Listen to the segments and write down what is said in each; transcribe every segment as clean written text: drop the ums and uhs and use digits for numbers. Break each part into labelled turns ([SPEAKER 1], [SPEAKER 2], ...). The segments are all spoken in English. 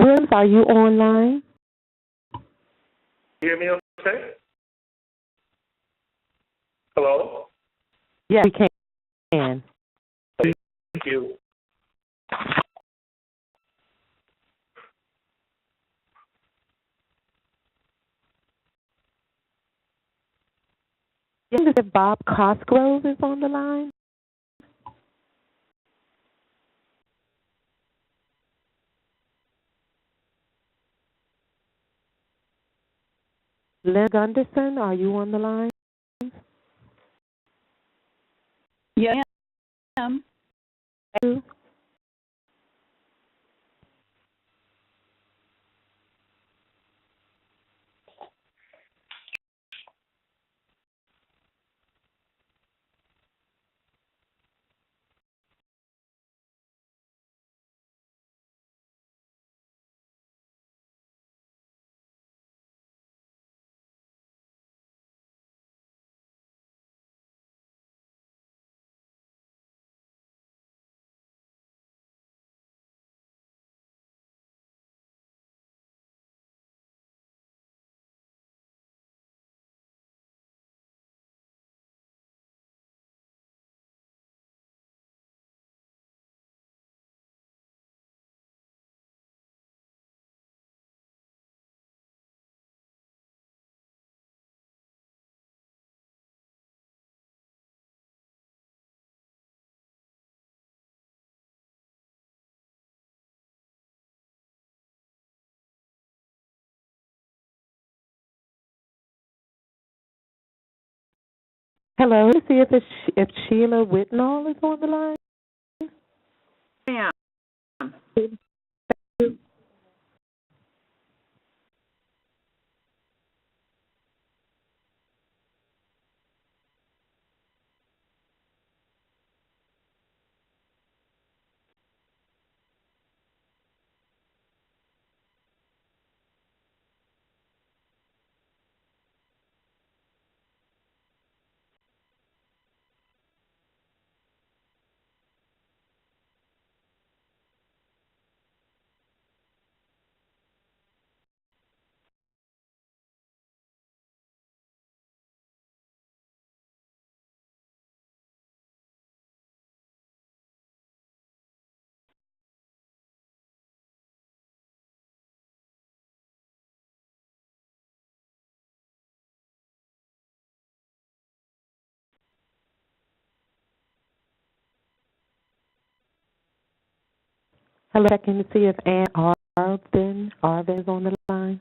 [SPEAKER 1] Williams, are you online?
[SPEAKER 2] You hear me okay? Hello?
[SPEAKER 1] Yes, we can.
[SPEAKER 2] Thank you.
[SPEAKER 1] Yes, if Bob Cosgrove is on the line. Lynn Gunderson, are you on the line?
[SPEAKER 3] Yeah, I am.
[SPEAKER 1] Hello, let's see if Sheila Whitnall is on the line.
[SPEAKER 3] I am.
[SPEAKER 1] Hello, checking to see if Ann Arvin is on the line.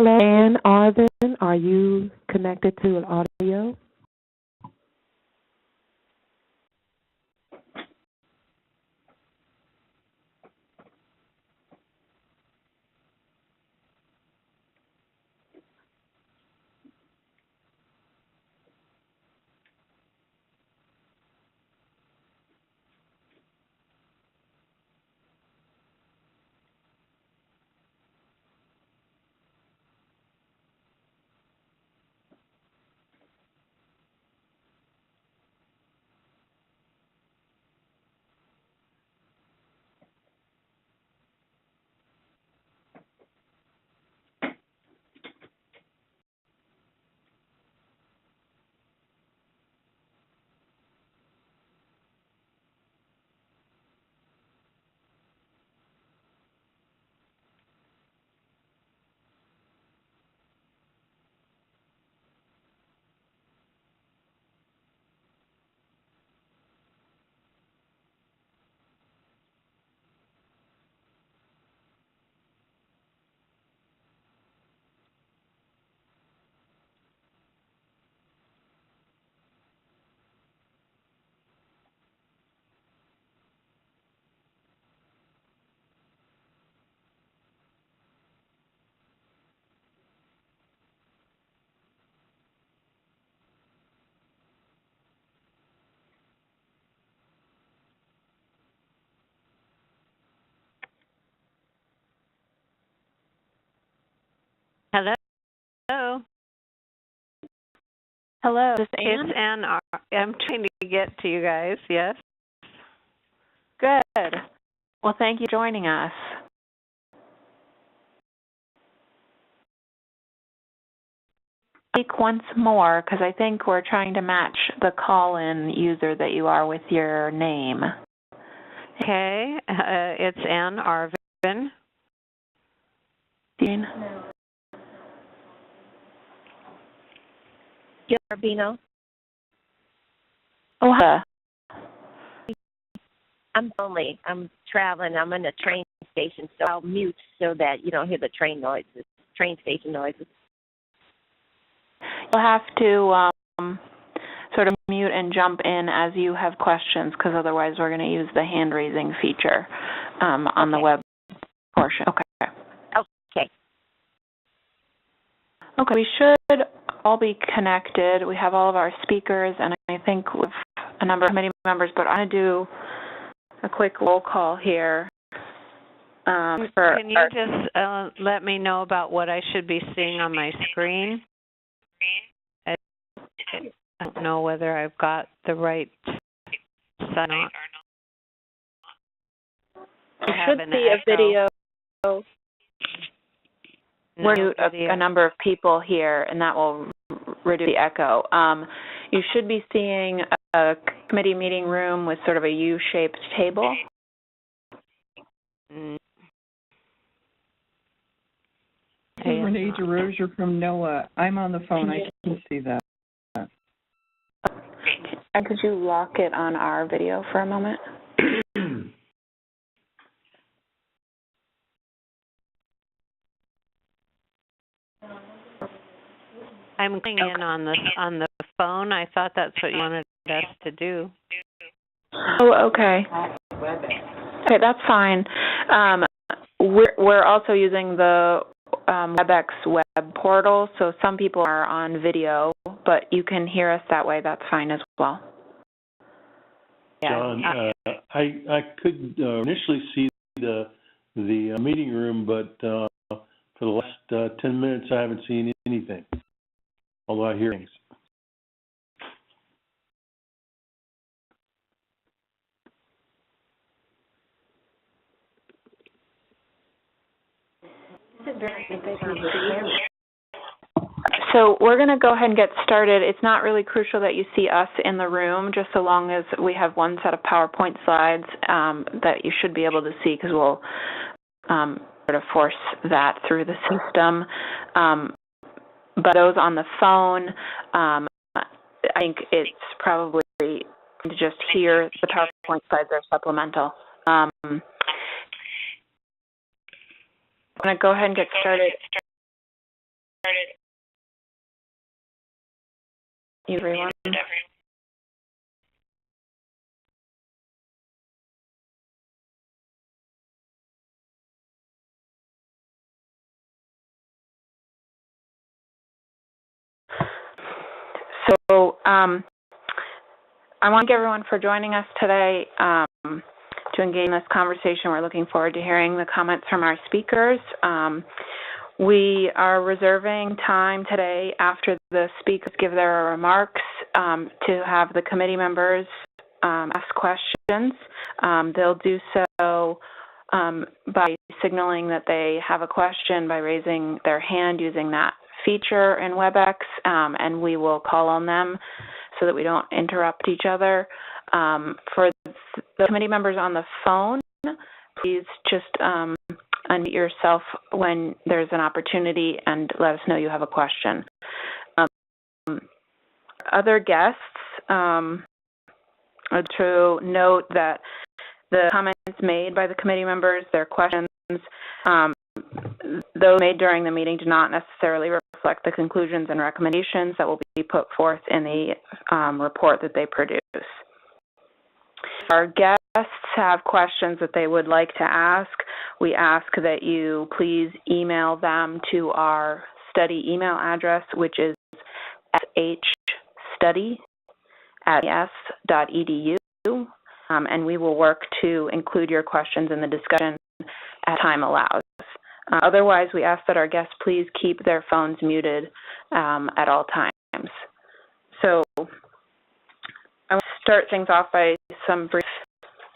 [SPEAKER 1] Hello, Ann Arvin, are you connected to an audio?
[SPEAKER 4] Hello.
[SPEAKER 3] Hello, is this
[SPEAKER 4] It's
[SPEAKER 3] Ann?
[SPEAKER 4] Ann. I'm trying to get to you guys. Yes.
[SPEAKER 3] Good. Well, thank you for joining us. Speak once more, because I think we're trying to match the call-in user that you are with your name.
[SPEAKER 4] Okay. It's Ann Arvin.
[SPEAKER 3] Dean?
[SPEAKER 5] Jill Urbino.
[SPEAKER 3] Oh, hi.
[SPEAKER 5] I'm lonely. I'm traveling. I'm in a train station, so I'll mute so that you don't hear the train noises, train station noises.
[SPEAKER 3] You'll have to sort of mute and jump in as you have questions, because otherwise we're going to use the hand-raising feature on the web portion. Okay.
[SPEAKER 5] Okay.
[SPEAKER 3] Okay, we should all be connected. We have all of our speakers, and I think with a number of committee members, but I'm going to do a quick roll call here.
[SPEAKER 4] Can you just let me know about what I should be seeing on my screen? I don't know whether I've got the right sign on.
[SPEAKER 3] You should see a video. We're mute a number of people here, and that will reduce the echo. You should be seeing a committee meeting room with sort of a U-shaped table.
[SPEAKER 6] This is Renee DeRozier from NOAA. I'm on the phone. I can see that.
[SPEAKER 3] And could you lock it on our video for a moment?
[SPEAKER 4] I'm going in on the phone. I thought that's what you wanted us to do.
[SPEAKER 3] Oh, okay. Okay, that's fine. We're also using the WebEx web portal, so some people are on video, but you can hear us that way. That's fine as well.
[SPEAKER 7] John, I could initially see the meeting room, but for the last 10 minutes I haven't seen anything, although I hear things.
[SPEAKER 3] So we're going to go ahead and get started. It's not really crucial that you see us in the room, just so long as we have one set of PowerPoint slides that you should be able to see, because we'll sort of force that through the system. But those on the phone, I think it's probably to just hear the PowerPoint slides are supplemental. I'm going to go ahead and get started. Everyone. So I want to thank everyone for joining us today to engage in this conversation. We're looking forward to hearing the comments from our speakers. We are reserving time today after the speakers give their remarks to have the committee members ask questions. They'll do so by signaling that they have a question by raising their hand using that feature in WebEx, and we will call on them so that we don't interrupt each other. For the committee members on the phone, please just unmute yourself when there's an opportunity and let us know you have a question. Other guests, to note that the comments made by the committee members, their questions, those made during the meeting do not necessarily reflect the conclusions and recommendations that will be put forth in the report that they produce. If our guests have questions that they would like to ask, we ask that you please email them to our study email address, which is shstudy@mes.edu, and we will work to include your questions in the discussion as time allows. Otherwise, we ask that our guests please keep their phones muted at all times. So I want to start things off by some brief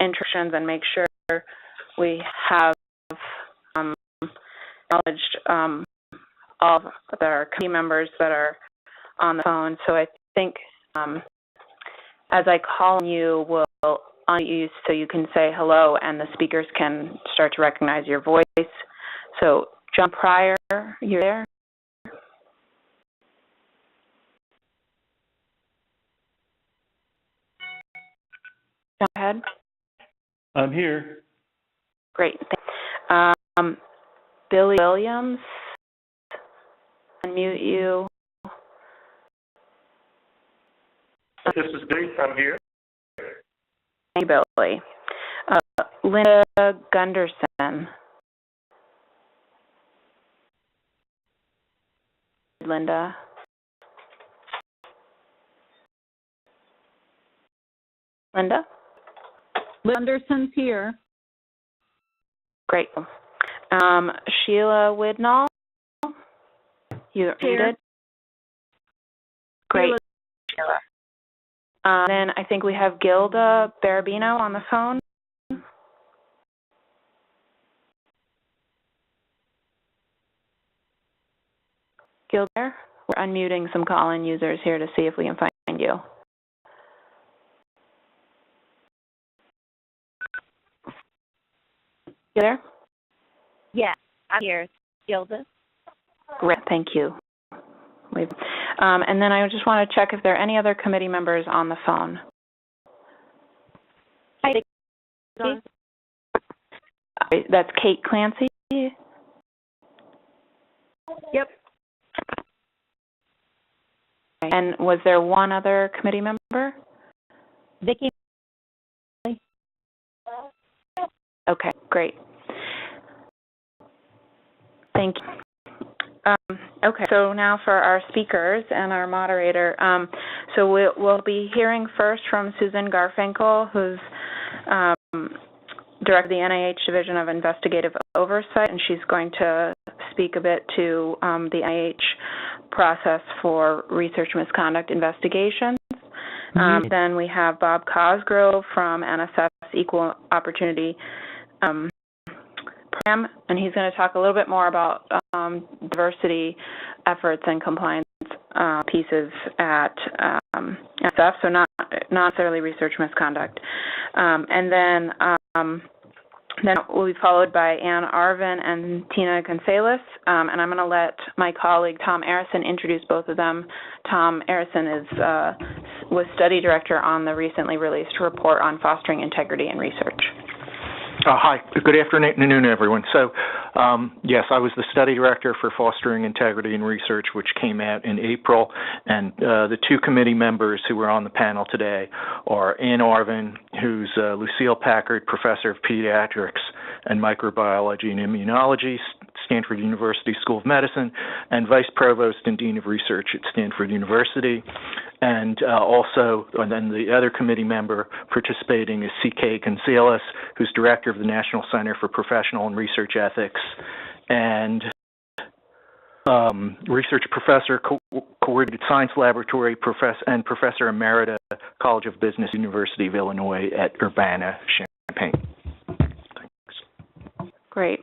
[SPEAKER 3] introductions and make sure we have acknowledged all of our committee members that are on the phone. So I think as I call on you, we'll unmute you so you can say hello and the speakers can start to recognize your voice. So John Pryor, you're there? Go ahead.
[SPEAKER 7] I'm here.
[SPEAKER 3] Great. Billy Williams, unmute you.
[SPEAKER 2] This is Billy. I'm here.
[SPEAKER 3] Thank you, Billy. Linda Gunderson. Linda. Linda?
[SPEAKER 8] Anderson's here.
[SPEAKER 3] Great. Sheila Widnall? You're muted? Great. Sheila. Then I think we have Gilda Barabino on the phone. Gilda, we're unmuting some call-in users here to see if we can find you. You there?
[SPEAKER 5] Yeah, I'm here. Gilda?
[SPEAKER 3] Great, thank you. And then I just want to check if there are any other committee members on the phone.
[SPEAKER 5] Hi.
[SPEAKER 3] That's Kate Clancy?
[SPEAKER 5] Yep.
[SPEAKER 3] And was there one other committee member?
[SPEAKER 5] Vicki.
[SPEAKER 3] Okay, great. Thank you. Okay, so now for our speakers and our moderator. So we'll be hearing first from Susan Garfinkel, who's director of the NIH Division of Investigative Oversight, and she's going to speak a bit to the NIH process for research misconduct investigations. Then we have Bob Cosgrove from NSF's Equal Opportunity Program, and he's going to talk a little bit more about diversity efforts and compliance pieces at NSF, so not necessarily research misconduct. And then we'll be followed by Ann Arvin and Tina Gonzalez, and I'm going to let my colleague Tom Arison introduce both of them. Tom Arison was study director on the recently released report on fostering integrity in research.
[SPEAKER 9] Hi. Good afternoon, everyone. So, yes, I was the study director for Fostering Integrity in Research, which came out in April, and the two committee members who were on the panel today are Ann Arvin, who's Lucille Packard Professor of Pediatrics and Microbiology and Immunology, Stanford University School of Medicine, and Vice Provost and Dean of Research at Stanford University. And then the other committee member participating is C.K. Gonzalez, who's Director of the National Center for Professional and Research Ethics, and Research Professor, Coordinated Science Laboratory, and Professor Emerita, College of Business, University of Illinois at Urbana-Champaign. Thanks.
[SPEAKER 3] Great.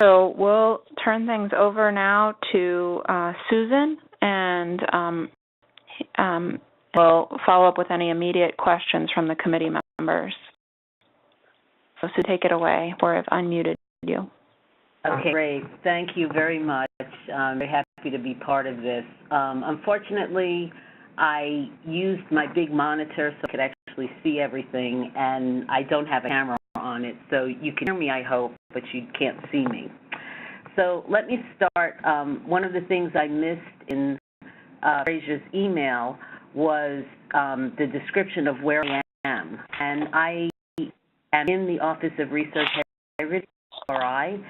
[SPEAKER 3] So we'll turn things over now to Susan, and we'll follow up with any immediate questions from the committee members. So take it away, or I've unmuted you.
[SPEAKER 10] Okay, great. Thank you very much. I'm very happy to be part of this. Unfortunately, I used my big monitor so I could actually see everything, and I don't have a camera on it, so you can hear me, I hope, but you can't see me. So let me start. One of the things I missed in Fraser's email was the description of where I am. And I am in the Office of Research Integrity, ORI,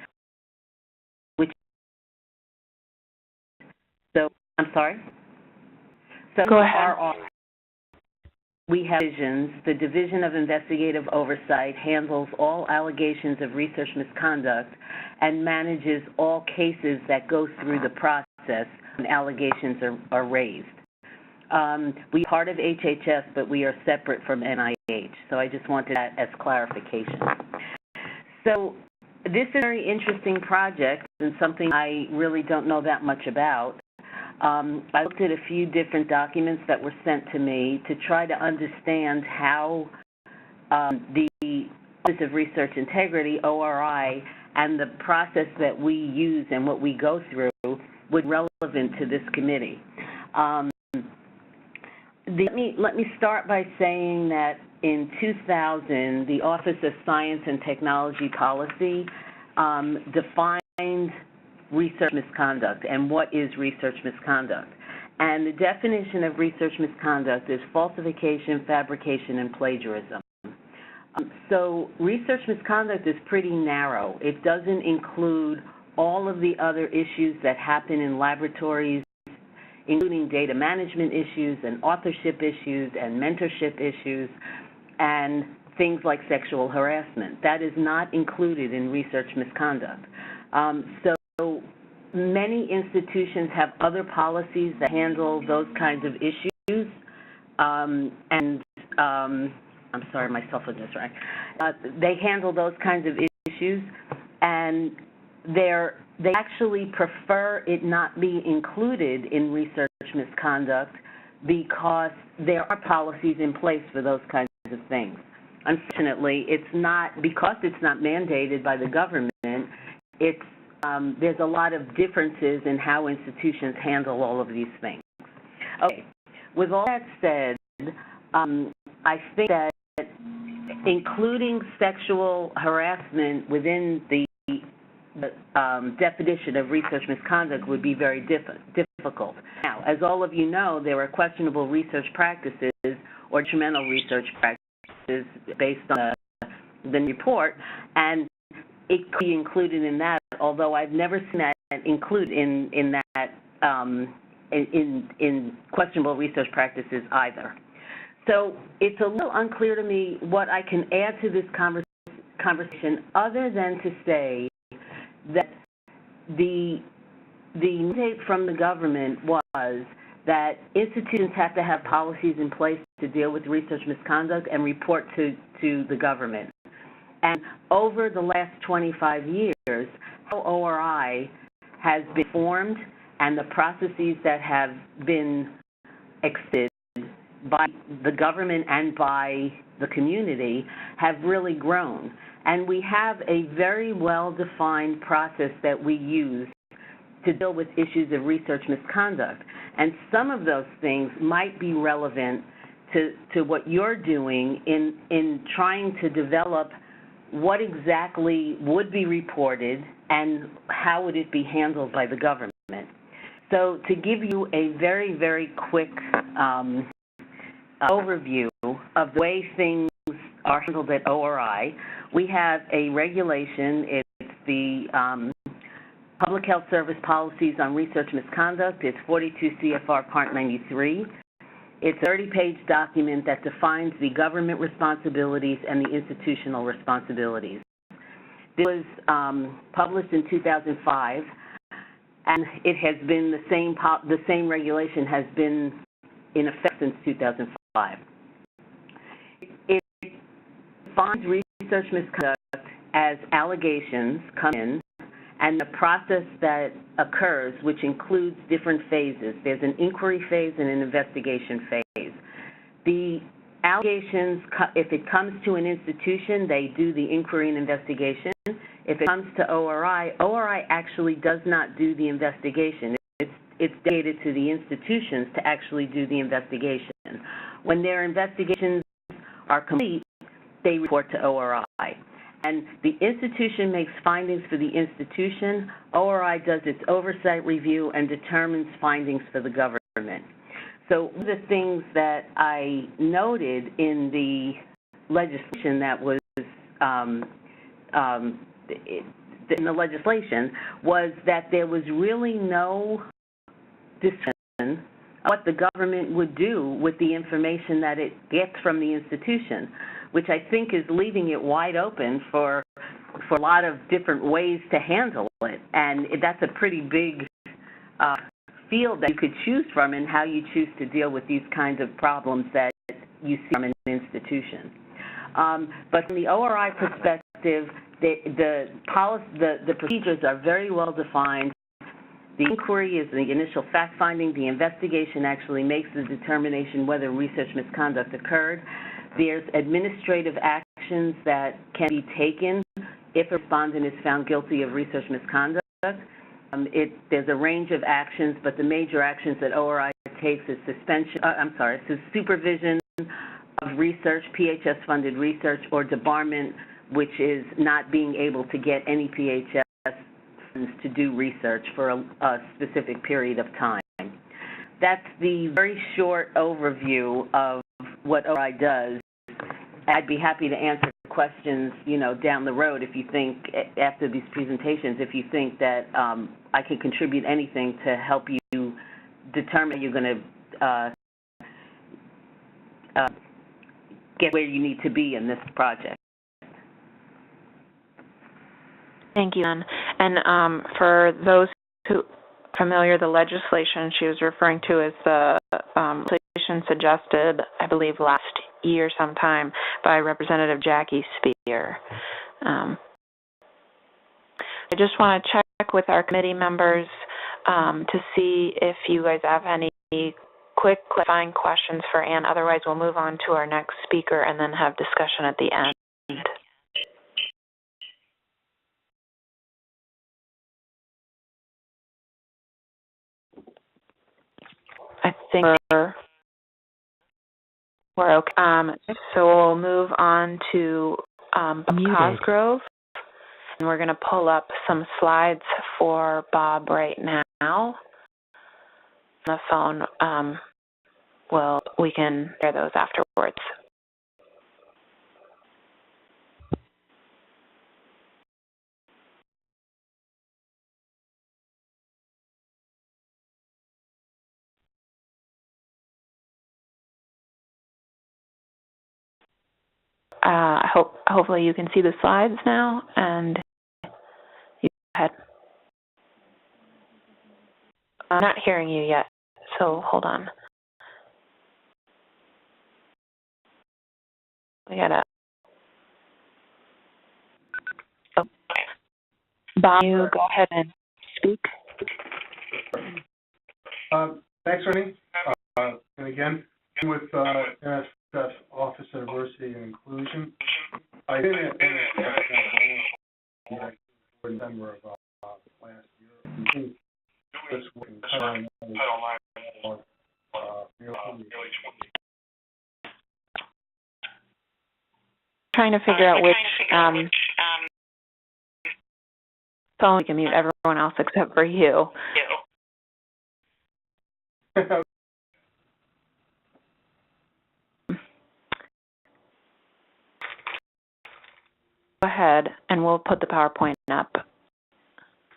[SPEAKER 10] which, so, I'm sorry? So
[SPEAKER 3] go ahead.
[SPEAKER 10] We have divisions. The Division of Investigative Oversight handles all allegations of research misconduct and manages all cases that go through the process when allegations are raised. We are part of HHS, but we are separate from NIH, so I just wanted that as clarification. So this is a very interesting project and something I really don't know that much about. I looked at a few different documents that were sent to me to try to understand how the Office of Research Integrity, ORI, and the process that we use and what we go through would be relevant to this committee. Let me start by saying that in 2000, the Office of Science and Technology Policy defined research misconduct and what is research misconduct. And the definition of research misconduct is falsification, fabrication, and plagiarism. So research misconduct is pretty narrow. It doesn't include all of the other issues that happen in laboratories, including data management issues and authorship issues and mentorship issues and things like sexual harassment. That is not included in research misconduct. So many institutions have other policies that handle those kinds of issues, I'm sorry, my cell phone just rang. They handle those kinds of issues, and they actually prefer it not be included in research misconduct because there are policies in place for those kinds of things. Unfortunately, it's not, because it's not mandated by the government, there's a lot of differences in how institutions handle all of these things. Okay, with all that said, I think that including sexual harassment within the definition of research misconduct would be very difficult. Now, as all of you know, there are questionable research practices or detrimental research practices based on the report, and it could be included in that, although I've never seen that included in that in questionable research practices either. So it's a little unclear to me what I can add to this conversation other than to say that the mandate from the government was that institutions have to have policies in place to deal with research misconduct and report to the government. And over the last 25 years, how ORI has been formed and the processes that have been accepted by the government and by the community have really grown. And we have a very well-defined process that we use to deal with issues of research misconduct. And some of those things might be relevant to what you're doing in trying to develop what exactly would be reported and how would it be handled by the government. So to give you a very, very quick overview of the way things are handled at ORI, we have a regulation. It's the Public Health Service Policies on Research Misconduct. It's 42 CFR Part 93. It's a 30-page document that defines the government responsibilities and the institutional responsibilities. This was published in 2005, and it has been the same regulation has been in effect since 2005. It defines research misconduct as allegations come in and the process that occurs, which includes different phases. There's an inquiry phase and an investigation phase. The allegations, if it comes to an institution, they do the inquiry and investigation. If it comes to ORI, ORI actually does not do the investigation. It's delegated to the institutions to actually do the investigation. When their investigations are complete, they report to ORI. And the institution makes findings for the institution. ORI does its oversight review and determines findings for the government. So one of the things that I noted in the legislation that was in the legislation was that there was really no discussion on what the government would do with the information that it gets from the institution, which I think is leaving it wide open for a lot of different ways to handle it. And that's a pretty big field that you could choose from in how you choose to deal with these kinds of problems that you see from an institution. But from the ORI perspective, the procedures are very well defined. The inquiry is the initial fact-finding. The investigation actually makes the determination whether research misconduct occurred. There's administrative actions that can be taken if a respondent is found guilty of research misconduct. There's a range of actions, but the major actions that ORI takes is supervision of research, PHS-funded research, or debarment, which is not being able to get any PHS funds to do research for a specific period of time. That's the very short overview of what ORI does. I'd be happy to answer questions, down the road if you think, after these presentations, if you think that I can contribute anything to help you determine you're going to get where you need to be in this project.
[SPEAKER 3] Thank you, Ann. And for those who are familiar, the legislation she was referring to is the legislation suggested, I believe, last year sometime by Representative Jackie Speier. I just want to check with our committee members to see if you guys have any quick clarifying questions for Ann. Otherwise, we'll move on to our next speaker and then have discussion at the end. I think we're okay. So we'll move on to Bob Cosgrove, and we're going to pull up some slides for Bob right now. On the phone, we can share those afterwards. Hopefully you can see the slides now, and you go ahead. I'm not hearing you yet, so hold on. We gotta. Oh. Bob, you go ahead and speak.
[SPEAKER 11] Thanks, Renee. And again, with NSF Office of Diversity and Inclusion, I've been at NSF in December of last year. I think this work in Carolina for nearly 20 years.
[SPEAKER 3] trying to figure out which phone we can mute everyone else except for you. Go ahead, and we'll put the PowerPoint up.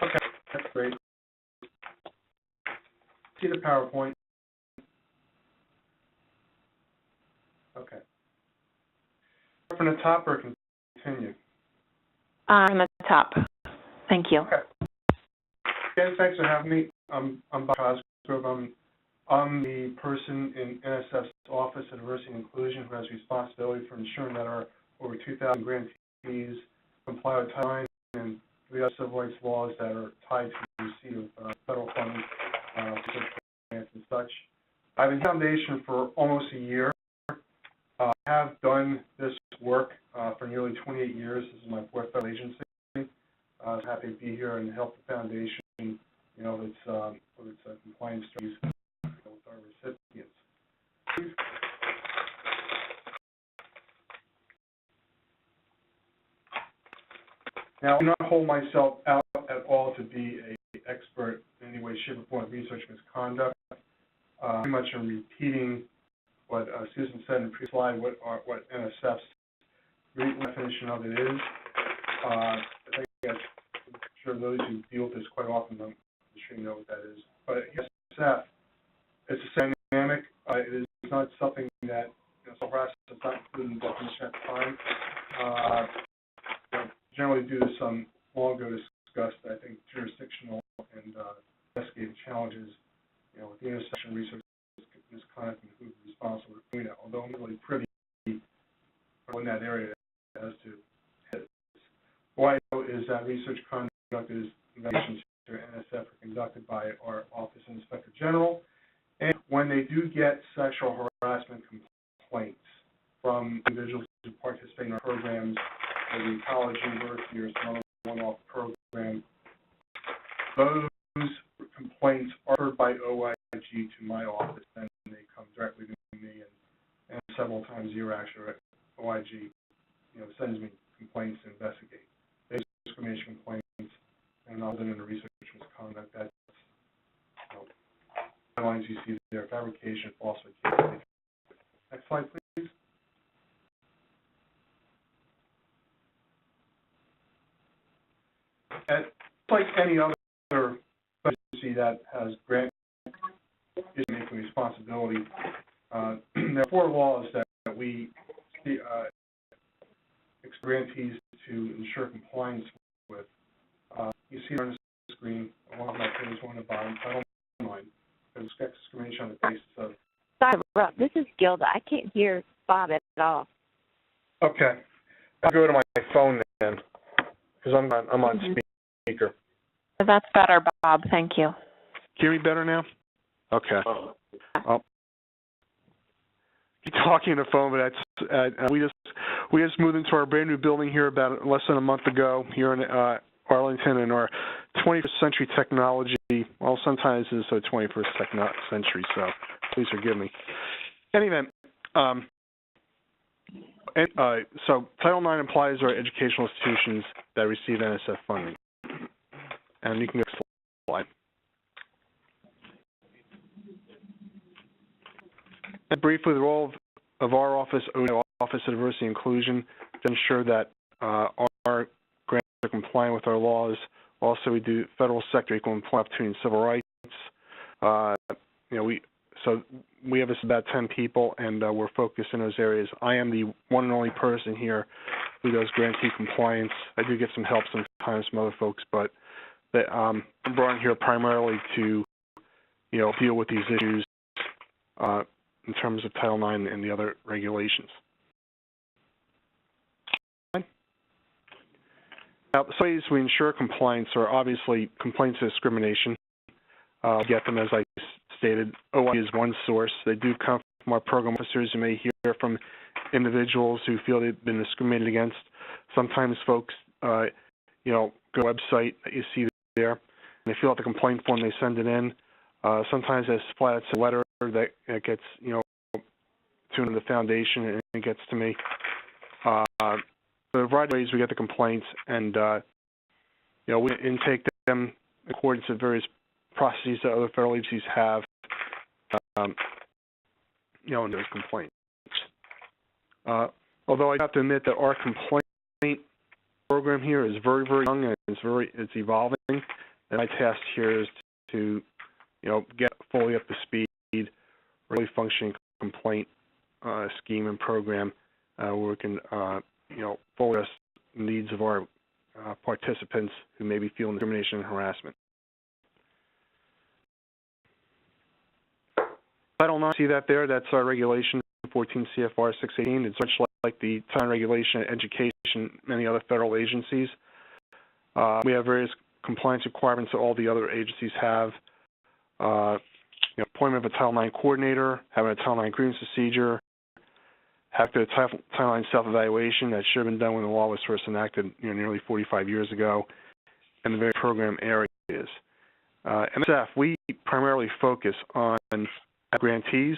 [SPEAKER 11] Okay, that's great. See the PowerPoint. Okay. From the top or continue?
[SPEAKER 3] On the top. Thank you.
[SPEAKER 11] Okay. Again, thanks for having me. I'm Bob Cosgrove. I'm the person in NSF's Office of Diversity and Inclusion who has responsibility for ensuring that our over 2,000 grantees comply with Title IX and the other civil rights laws that are tied to the receipt of federal funding, grants and such. I've been foundation for almost a year. I have done this work for nearly 28 years. This is my fourth federal agency. I was happy to be here and help the foundation, with its compliance studies with our recipients. Now, I do not hold myself out at all to be an expert in any way, shape, or form of research misconduct. Pretty much I'm repeating what Susan said in the previous slide, what NSF's definition of it is. I think I'm sure those who deal with this quite often I'm sure you know what that is. But NSF, it's a dynamic. It is not something that harassment is not included in the definition at the time. Generally due to some long ago discussed, I think, jurisdictional and investigative challenges, with the intersection of research misconduct and who's responsible for doing that. Although I'm really privy in that area as to his. What I know is that research conduct is investigations to NSF are conducted by our Office of Inspector General, and when they do get sexual harassment complaints from individuals who participate in our programs, or the college, university, or some other one-off program, those complaints are referred by OIG to my office, and they come directly to me, and several times a year, actually, OIG, sends me complaints to investigate. There's discrimination complaints, and other than the research misconduct, that's, the lines you see there, fabrication, falsification. Next slide, please. And like any other agency that has grant making responsibility, there are 4 laws that we grantees to ensure compliance with. You see on the screen, one of my pages, one at the bottom, Title IX, discrimination on the basis of.
[SPEAKER 5] Sorry, this is Gilda. I can't hear Bob at all.
[SPEAKER 11] Okay, I'll go to my phone then, because I'm on speaker.
[SPEAKER 3] That's better, Bob. Thank you.
[SPEAKER 11] Hear me better now? Okay. Keep talking on the phone, but that's we just moved into our brand new building here about less than a month ago here in Arlington, and our 21st century technology, well, sometimes it's the 21st century, so please forgive me. In any event, so Title IX applies to our educational institutions that receive NSF funding. And you can go to the slide. And briefly, the role of our office, Office of Diversity and Inclusion, to ensure that our grants are compliant with our laws. Also, we do federal sector equal employment opportunity and civil rights. We have about 10 people, and we're focused in those areas. I am the one and only person here who does grantee compliance. I do get some help sometimes from other folks, but I'm brought in here primarily to, deal with these issues in terms of Title IX and the other regulations. Now, the ways we ensure compliance are obviously complaints of discrimination. Get them, as I stated. OIG is one source. They do come from our program officers. You may hear from individuals who feel they've been discriminated against. Sometimes folks, go to the website that you see there, and they fill out the complaint form, they send it in. Sometimes it's flat, it's a letter that gets, to the foundation and it gets to me. a variety of ways we get the complaints, and we intake them in accordance with various processes that other federal agencies have, in those complaints. Although I have to admit that our complaint program here is very, very young and it's evolving, and my task here is to, get fully up to speed, really functioning complaint scheme and program where we can, fully address the needs of our participants who may be feeling discrimination and harassment. Title IX, see that there? That's our regulation, 14 CFR 618. It's much like the Title regulation, education, many other federal agencies. We have various compliance requirements that all the other agencies have. Appointment of a Title IX coordinator, having a Title IX grievance procedure, having a Title IX self-evaluation that should have been done when the law was first enacted nearly 45 years ago, and the various program areas. MSF, we primarily focus on grantees.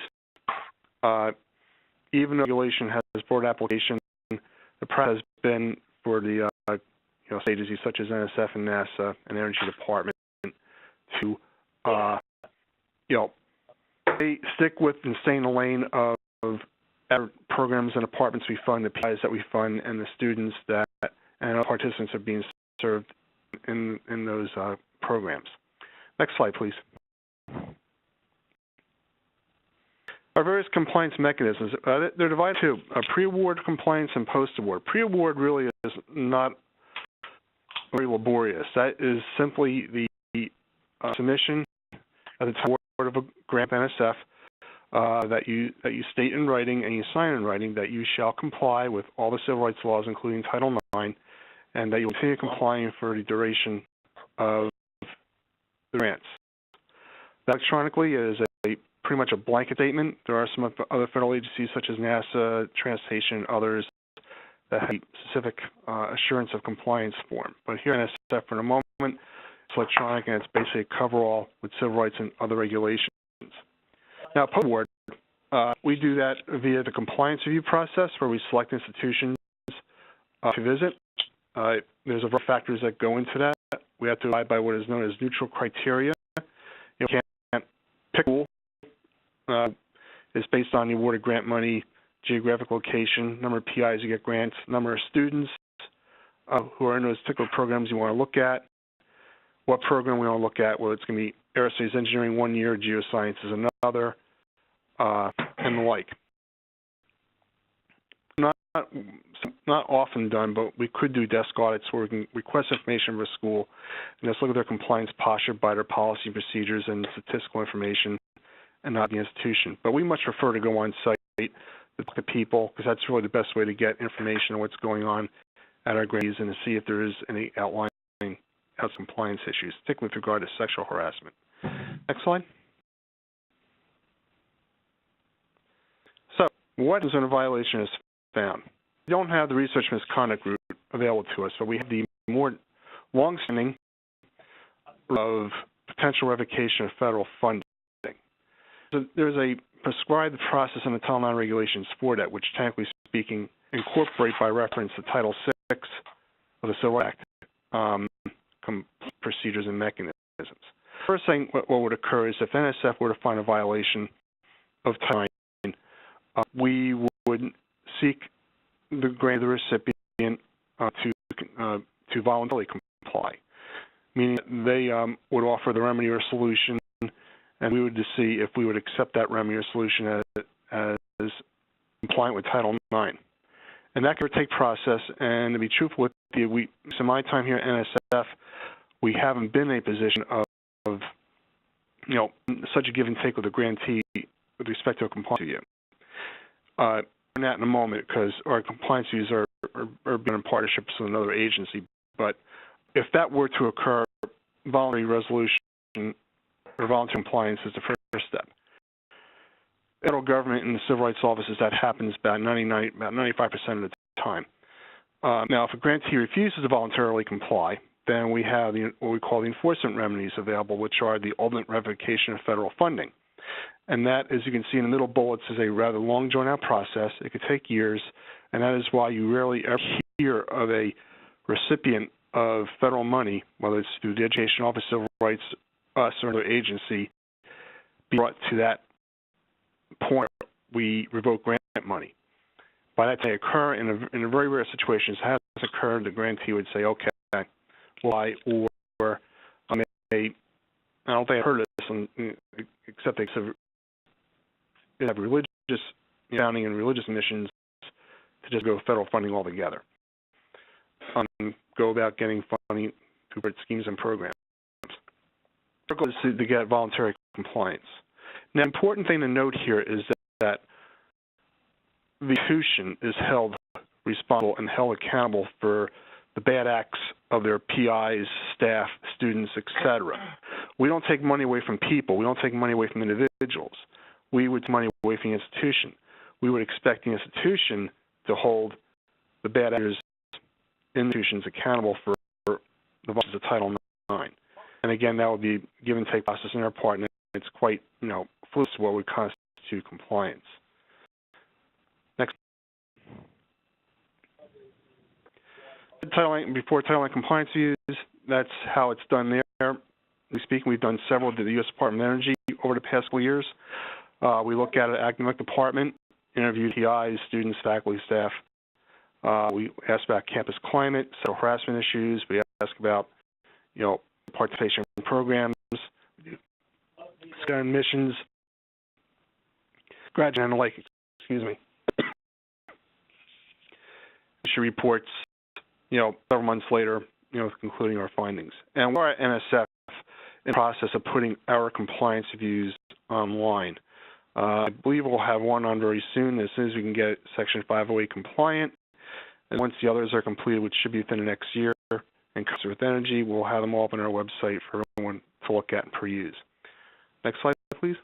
[SPEAKER 11] Even though regulation has broad application, the practice has been for the state agencies such as NSF and NASA and Energy Department to they stick with and stay in the lane of programs and departments we fund, the PIs that we fund, and the students that and other participants are being served in those programs. Next slide, please. Our various compliance mechanisms, they're divided to pre-award compliance and post-award. Pre-award really is not very laborious. That is simply the submission at the time of a grant NSF that you state in writing and you sign in writing that you shall comply with all the civil rights laws, including Title IX, and that you will continue complying for the duration of the grants. Electronically is pretty much a blanket statement. There are some other federal agencies such as NASA, Transportation, and others that have a specific assurance of compliance form. But here in NSF for the moment, it's electronic and it's basically a coverall with civil rights and other regulations. Now, post-award, we do that via the compliance review process where we select institutions to visit. There's a variety of factors that go into that. We have to abide by what is known as neutral criteria. You can't pick a pool. It's based on the awarded grant money, geographic location, number of PIs you get grants, number of students who are in those particular programs you want to look at, what program we want to look at, whether it's going to be aerospace engineering 1 year, geoscience is another, and the like. Not often done, but we could do desk audits where we can request information from a school and just look at their compliance posture by their policy and procedures and statistical information and not the institution. But we much prefer to go on site, look at people, because that's really the best way to get information on what's going on at our grantees and to see if there is any outlying compliance issues, particularly with regard to sexual harassment. Next slide. So, what is when a violation is found? We don't have the research misconduct route available to us, but we have the more long-standing of potential revocation of federal funding. So there's a prescribed process in the Title IX regulations for that, which technically speaking incorporate by reference the Title VI of the Civil Rights Act procedures and mechanisms. First thing what would occur is if NSF were to find a violation of Title IX, we would seek the grant of the recipient to voluntarily comply, meaning they would offer the remedy or solution, and we would see if we would accept that remedy or solution as compliant with Title IX. And that could take process, and to be truthful with you, in my time here at NSF, we haven't been in a position of such a give and take with a grantee with respect to a compliance review. On that in a moment, because our compliance reviews are being in partnerships with another agency. But if that were to occur, voluntary resolution or voluntary compliance is the first step. Federal government and the civil rights offices, that happens about 95% of the time. Now, if a grantee refuses to voluntarily comply, then we have what we call the enforcement remedies available, which are the ultimate revocation of federal funding. And that, as you can see in the middle bullets, is a rather long, drawn-out process. It could take years, and that is why you rarely ever fear of a recipient of federal money, whether it's through the Education Office, Civil Rights, us, or another agency, be brought to that point, we revoke grant money. By that may occur in a very rare situation. It has occurred, the grantee would say, okay, why, or I don't think I've heard of this, except they have religious founding and religious missions to just go federal funding altogether. Go about getting funding through schemes and programs. Our goal is to get voluntary compliance. Now, the important thing to note here is that the institution is held responsible and held accountable for the bad acts of their PIs, staff, students, etc. We don't take money away from people. We don't take money away from individuals. We would take money away from the institution. We would expect the institution to hold the bad actors in institutions accountable for the violations of Title IX. And again, that would be a give and take process on our part, and it's quite, fluid to what would constitute compliance. Next. Before Title IX compliance views, that's how it's done there. We've done several with the U.S. Department of Energy over the past couple years. We look at an academic department, interview TIs, students, faculty, staff. We ask about campus climate, sexual harassment issues. We ask about, participation in programs, missions, graduate and the like. Issue reports, several months later, concluding our findings. And we're at NSF in the process of putting our compliance views online. I believe we'll have one on very soon, as soon as we can get Section 508 compliant. And once the others are completed, which should be within the next year, and Customer with Energy, we'll have them all up on our website for everyone to look at and peruse. Next slide, please.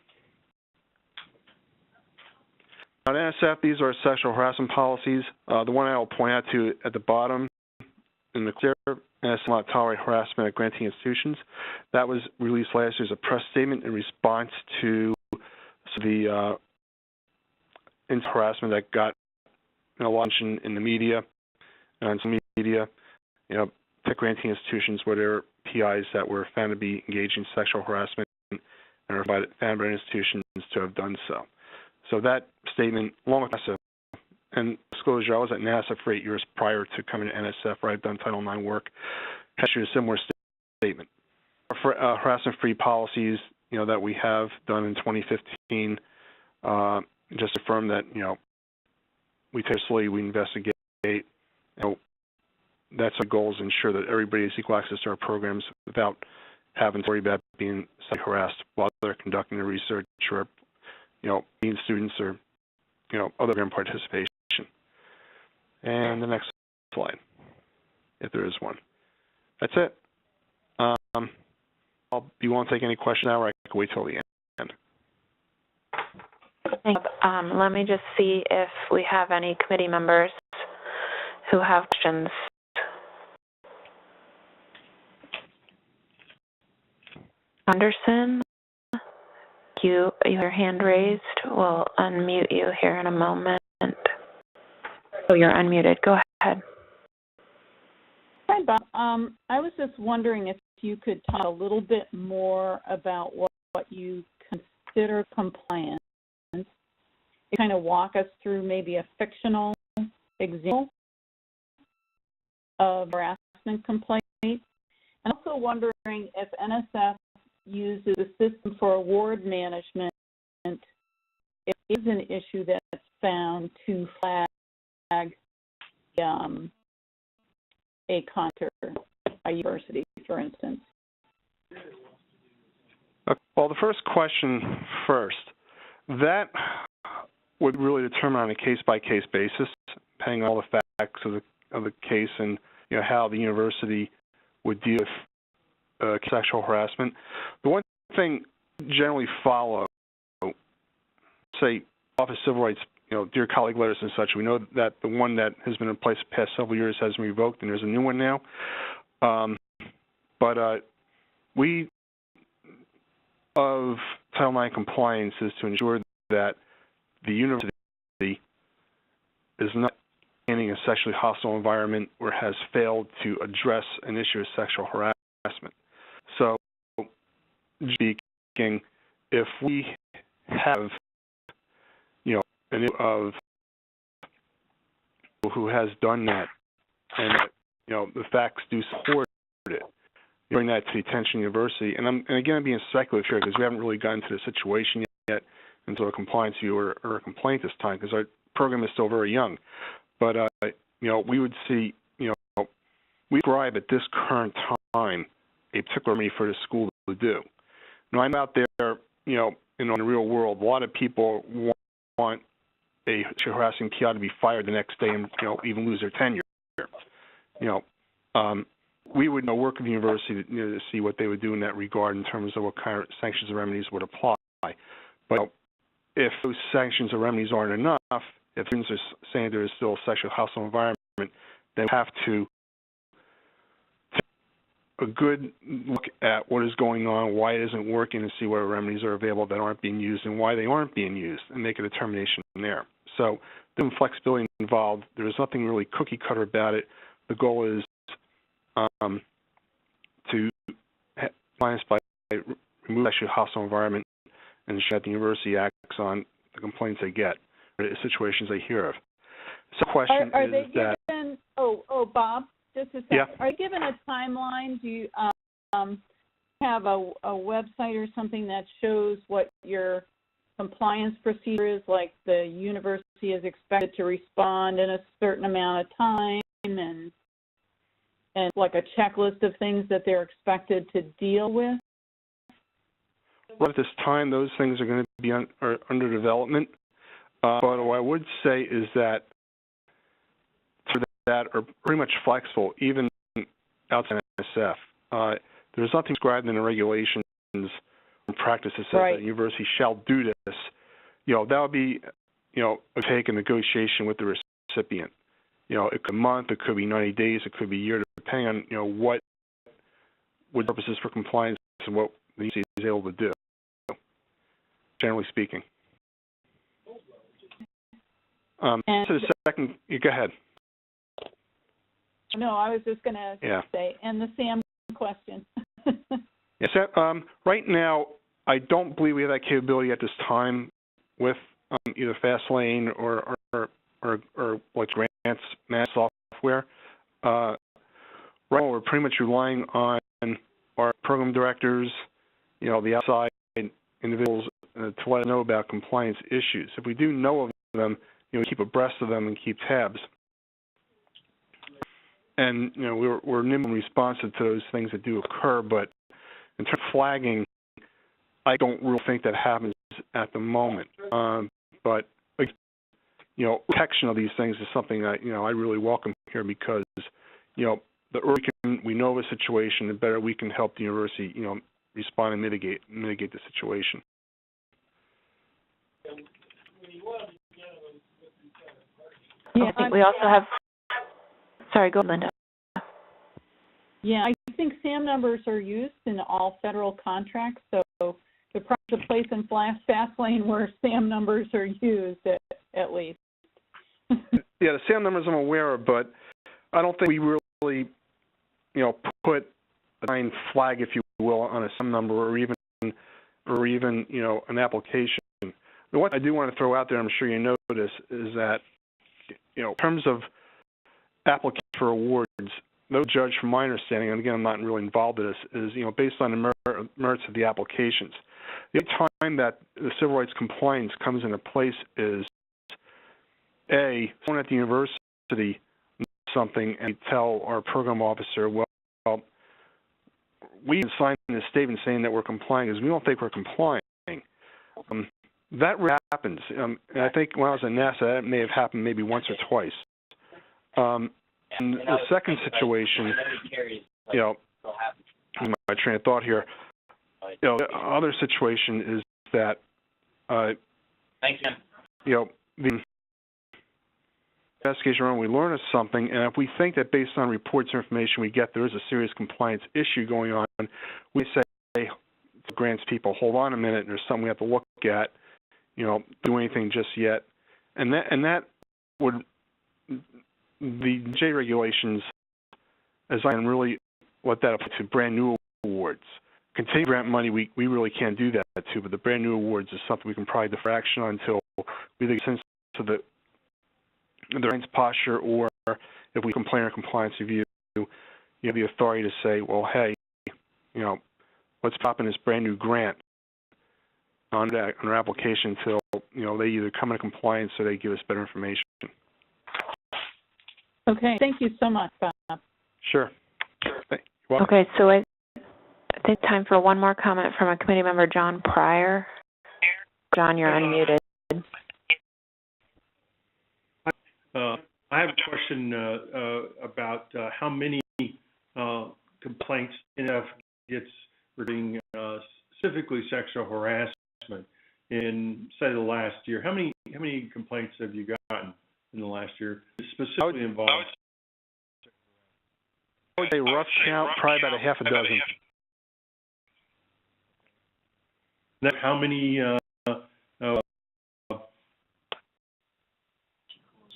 [SPEAKER 11] At NSF, these are sexual harassment policies. The one I will point out to at the bottom in the clear, NSF will not tolerate harassment at granting institutions. That was released last year as a press statement in response to the harassment that got attention in the media and some media, to granting institutions where there are PIs that were found to be engaged in sexual harassment and are found by institutions to have done so. So that statement, along with NASA, and disclosure, I was at NASA for 8 years prior to coming to NSF, where I've done Title IX work, has issued a similar statement. For harassment-free policies, that we have done in 2015, just affirm that, we seriously, we investigate, that's our goal, is to ensure that everybody has equal access to our programs without having to worry about being sexually harassed while they're conducting the research or, being students or, other program participation. And the next slide, if there is one. That's it. You won't take any questions now, or I can wait till the end.
[SPEAKER 3] Thanks. Let me just see if we have any committee members who have questions. Anderson, you your hand raised. We'll unmute you here in a moment. Oh, you're unmuted. Go ahead.
[SPEAKER 8] Hi, Bob. I was just wondering if you could talk a little bit more about what you consider compliance. You kind of walk us through maybe a fictional example of harassment complaint. And also wondering if NSF uses a system for award management, if it is an issue that's found to flag a contractor, a university, for instance.
[SPEAKER 11] Well, the first question first, that would really determine on a case-by-case basis, depending on all the facts of the case and how the university would deal with sexual harassment. The one thing generally follow, say, Office of Civil Rights, dear colleague letters and such. We know that the one that has been in place the past several years has been revoked, and there's a new one now. But we of Title IX compliance is to ensure that the university is not
[SPEAKER 12] maintaining a sexually hostile environment or has failed to address an issue of sexual harassment. So, speaking, if we have, an issue of who has done that, and the facts do support it, bring that to the attention of the university. And again, I'm being speculative here because we haven't really gotten to the situation yet until a compliance view or a complaint this time because our program is still very young. But we would see, we describe at this current time a particular remedy for the school to do. Now, I'm out there, in the real world, a lot of people want a harassing PI to be fired the next day and, even lose their tenure. We would work with the university to see what they would do in that regard in terms of what kind of sanctions and remedies would apply. But if those sanctions or remedies aren't enough, if students are saying there is still a sexually hostile environment, they have to take a good look at what is going on, why it isn't working, and see what remedies are available that aren't being used and why they aren't being used, and make a determination from there. So there's flexibility involved. There's nothing really cookie cutter about it. The goal is to compliance by remove sexually hostile environment and ensure that the university acts on the complaints they get, or the situations they hear of. So the question
[SPEAKER 8] are
[SPEAKER 12] is
[SPEAKER 8] they
[SPEAKER 12] that...
[SPEAKER 8] given, Bob, just a second.
[SPEAKER 12] Yeah.
[SPEAKER 8] Are you given a timeline? Do you have a website or something that shows what your compliance procedure is, like the university is expected to respond in a certain amount of time and like a checklist of things that they're expected to deal with?
[SPEAKER 12] Well, at this time, those things are going to be are under development. But what I would say is that that are pretty much flexible, even outside NSF. There's nothing described in the regulations and practices that says that the university shall do this. That would be, take a negotiation with the recipient. It could be a month, it could be 90 days, it could be a year, depending on, what would purposes for compliance and what the university is able to do, generally speaking. So the second, go ahead.
[SPEAKER 8] No, I was just going to say, and the Sam question.
[SPEAKER 12] Yes, right now, I don't believe we have that capability at this time with either FastLane or like Grants Math software. Right now, we're pretty much relying on our program directors, the outside individuals to let us know about compliance issues. If we do know of them, we keep abreast of them and keep tabs. And, we're nimble and responsive to those things that do occur, but in terms of flagging, I don't really think that happens at the moment. But, protection of these things is something that, I really welcome here because, the earlier we know of a situation, the better we can help the university, respond and mitigate the situation.
[SPEAKER 3] Yeah, I think we also have... Sorry, go, Linda.
[SPEAKER 8] Yeah, I think SAM numbers are used in all federal contracts, so there's probably a place in FastLane where SAM numbers are used, at least.
[SPEAKER 12] Yeah, the SAM numbers I'm aware of, but I don't think we really, put a line flag, if you will, on a SAM number or even an application. But what I do want to throw out there, I'm sure you notice, is that, in terms of applications for awards, no judge, from my understanding, and again, I'm not really involved in this, is, based on the merits of the applications. The only time that the civil rights compliance comes into place is, A, someone at the university knows something and tell our program officer, well, we signed this statement saying that we're complying because we don't think we're complying. That really happens. And I think when I was at NASA, that may have happened maybe once or twice. And the second situation, my train of thought here, the other situation is that, the investigation room, we learn of something, and if we think that based on reports or information we get, there is a serious compliance issue going on, we say to grants people, hold on a minute, there's something we have to look at, do anything just yet. And that would the J regulations, as I can really let that apply to brand new awards. Continuing grant money, we really can't do that too, but the brand new awards is something we can probably defer action on until we get a sense of the client's posture, or if we complain or compliance review, you have the authority to say, well, hey, let's pop in this brand new grant on our application until, they either come into compliance or they give us better information.
[SPEAKER 8] Okay, thank you so much, Bob.
[SPEAKER 12] Sure. You're welcome.
[SPEAKER 3] Okay, so I think time for one more comment from a committee member, John Pryor. John, you're unmuted.
[SPEAKER 7] I have a question about how many complaints NF gets regarding specifically sexual harassment in, say, the last year. How many complaints have you gotten in the last year specifically involved?
[SPEAKER 12] I would say rough count, probably about a half a dozen.
[SPEAKER 7] How many?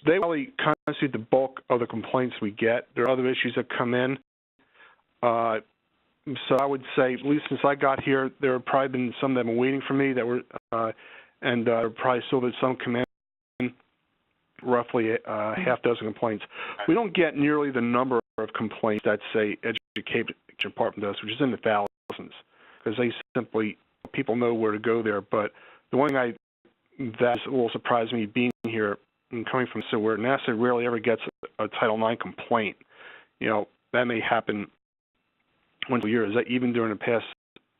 [SPEAKER 12] They probably constitute the bulk of the complaints we get. There are other issues that come in. So I would say, at least since I got here, there have probably been some that have been waiting for me that were, and probably still there's some come in, roughly half dozen complaints. We don't get nearly the number of complaints that, say, Education Department does, which is in the thousands, because they simply, people know where to go there. But the one thing that will surprise me being here and coming from where NASA rarely ever gets a Title IX complaint, that may happen once a year. Is that even during the past,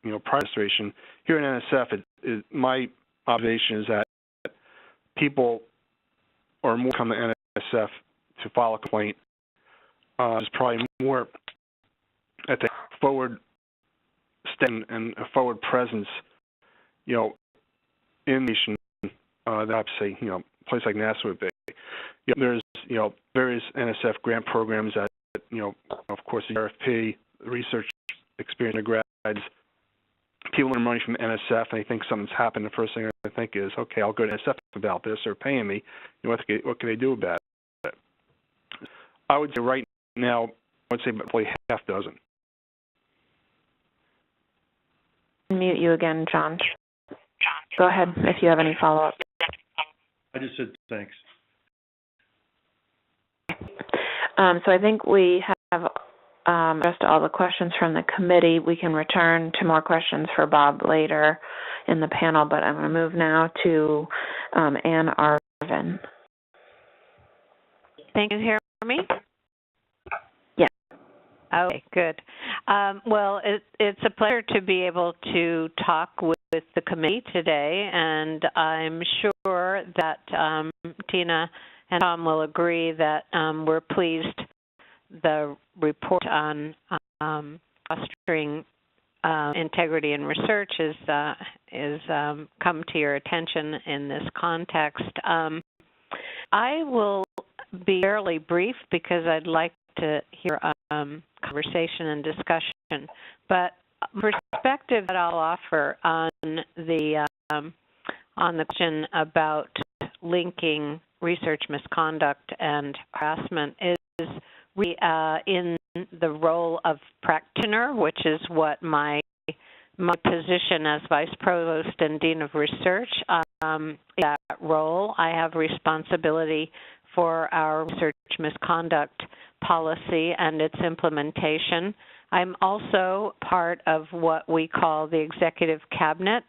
[SPEAKER 12] prior administration here in NSF? My observation is that people are more coming to NSF to file a complaint. There's probably more at the forward step and a forward presence, in the nation that I'd say, a place like NASA would be. There's, various NSF grant programs that, of course, the RFP, research experience grads, people earn money from NSF and they think something's happened. The first thing I think is, okay, I'll go to NSF about this. They're paying me. What can they do about it? I would say right now, I would say probably half dozen.
[SPEAKER 3] Mute you again, John. Go ahead if you have any follow-up.
[SPEAKER 7] I just said thanks.
[SPEAKER 3] So I think we have addressed all the questions from the committee. We can return to more questions for Bob later in the panel, but I'm going to move now to Ann Arvin.
[SPEAKER 4] Thank you. Hear me?
[SPEAKER 3] Yeah.
[SPEAKER 4] Okay, good. Well, it's a pleasure to be able to talk with the committee today, and I'm sure that Tina and Tom will agree that we're pleased the report on fostering integrity in research is come to your attention in this context. I will be fairly brief because I'd like to hear conversation and discussion, but perspective that I'll offer on the question about linking research misconduct and harassment is we in the role of practitioner, which is what my position as Vice Provost and Dean of Research, in that role, I have responsibility for our research misconduct policy and its implementation. I'm also part of what we call the Executive Cabinet,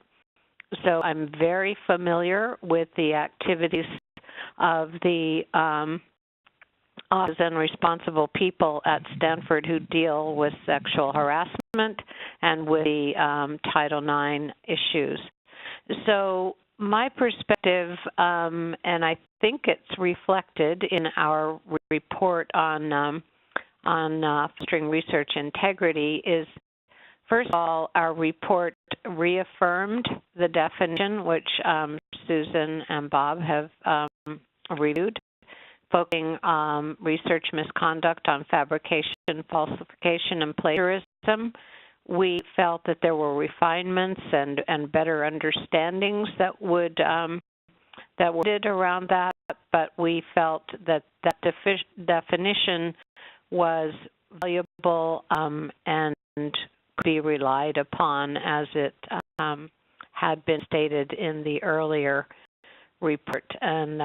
[SPEAKER 4] so I'm very familiar with the activities of the office and responsible people at Stanford who deal with sexual harassment and with the Title IX issues. So my perspective, and I think it's reflected in our report on fostering research integrity, is first of all, our report reaffirmed the definition, which Susan and Bob have reviewed, focusing research misconduct on fabrication, falsification, and plagiarism. We felt that there were refinements and better understandings that were needed around that. but we felt that that definition was valuable and could be relied upon as it had been stated in the earlier report and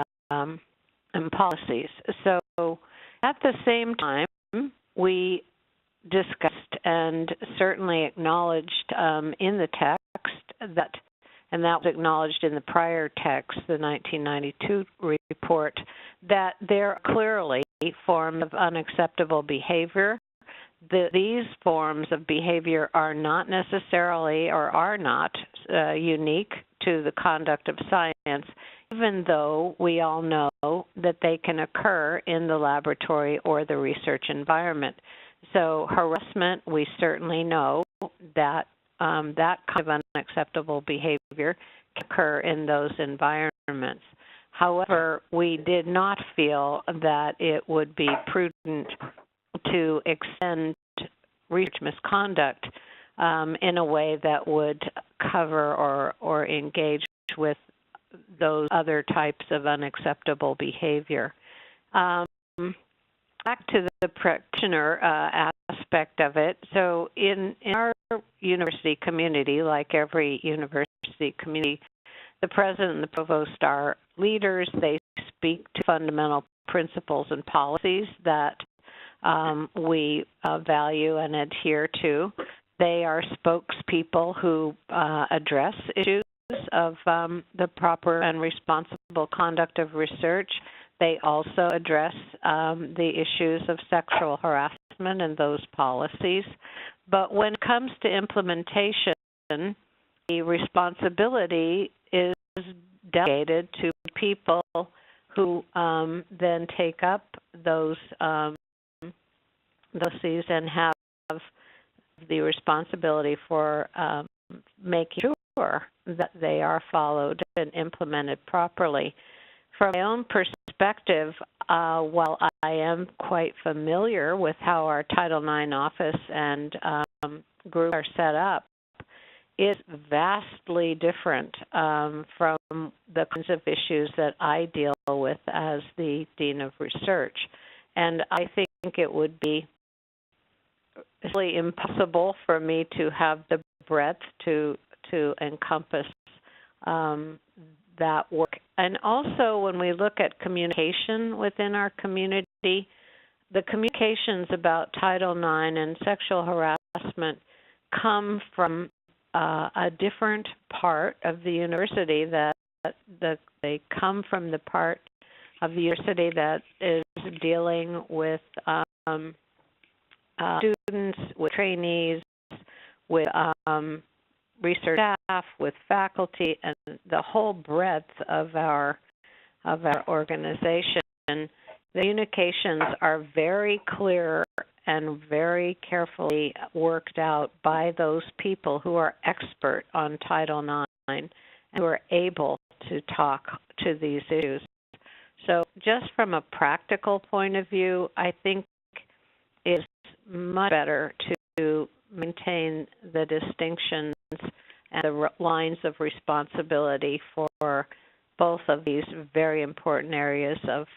[SPEAKER 4] policies. So at the same time, we discussed and certainly acknowledged in the text that, and that was acknowledged in the prior text, the 1992 report, that there are clearly forms of unacceptable behavior. These forms of behavior are not necessarily or are not unique to the conduct of science, even though we all know that they can occur in the laboratory or the research environment. So harassment, we certainly know that that kind of unacceptable behavior can occur in those environments. However, we did not feel that it would be prudent to extend research misconduct in a way that would cover or engage with those other types of unacceptable behavior. Back to the practitioner aspect of it. So in our university community, like every university community, the president and the provost are leaders. They speak to fundamental principles and policies that we value and adhere to. They are spokespeople who address issues of the proper and responsible conduct of research. They also address the issues of sexual harassment and those policies. But when it comes to implementation, the responsibility is delegated to people who then take up those policies and have the responsibility for making sure that they are followed and implemented properly. From my own perspective, while I am quite familiar with how our Title IX office and group are set up, it's vastly different from the kinds of issues that I deal with as the Dean of Research. And I think it would be really impossible for me to have the breadth to encompass that work. And also, when we look at communication within our community, the communications about Title IX and sexual harassment come from a different part of the university that they come from the part of the university that is dealing with students, with trainees, with research staff, with faculty, and the whole breadth of our organization. The communications are very clear and very carefully worked out by those people who are expert on Title IX and who are able to talk to these issues. So just from a practical point of view, I think it's much better to maintain the distinctions and the lines of responsibility for both of these very important areas of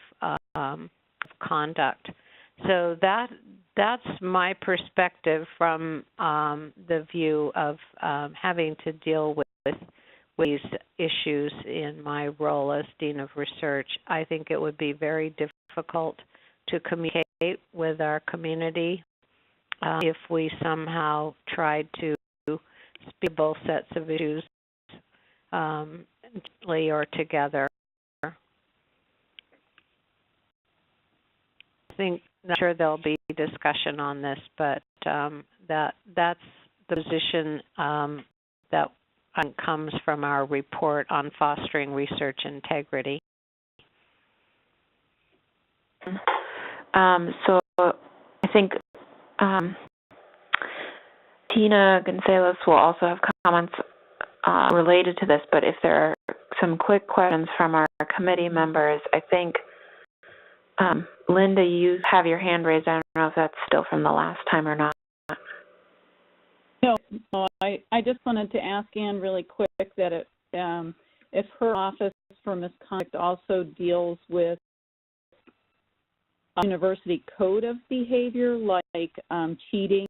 [SPEAKER 4] conduct. So that's my perspective from the view of having to deal with these issues in my role as Dean of Research. I think it would be very difficult to communicate with our community if we somehow tried to speak both sets of issues or together. I'm sure there'll be discussion on this, but that's the position that comes from our report on fostering research integrity.
[SPEAKER 3] So I think Tina Gonzalez will also have comments related to this, but if there are some quick questions from our committee members, I think, Linda, you have your hand raised. I don't know if that's still from the last time or not.
[SPEAKER 8] No, I just wanted to ask Ann really quick that if her office for misconduct also deals with university code of behavior, like cheating,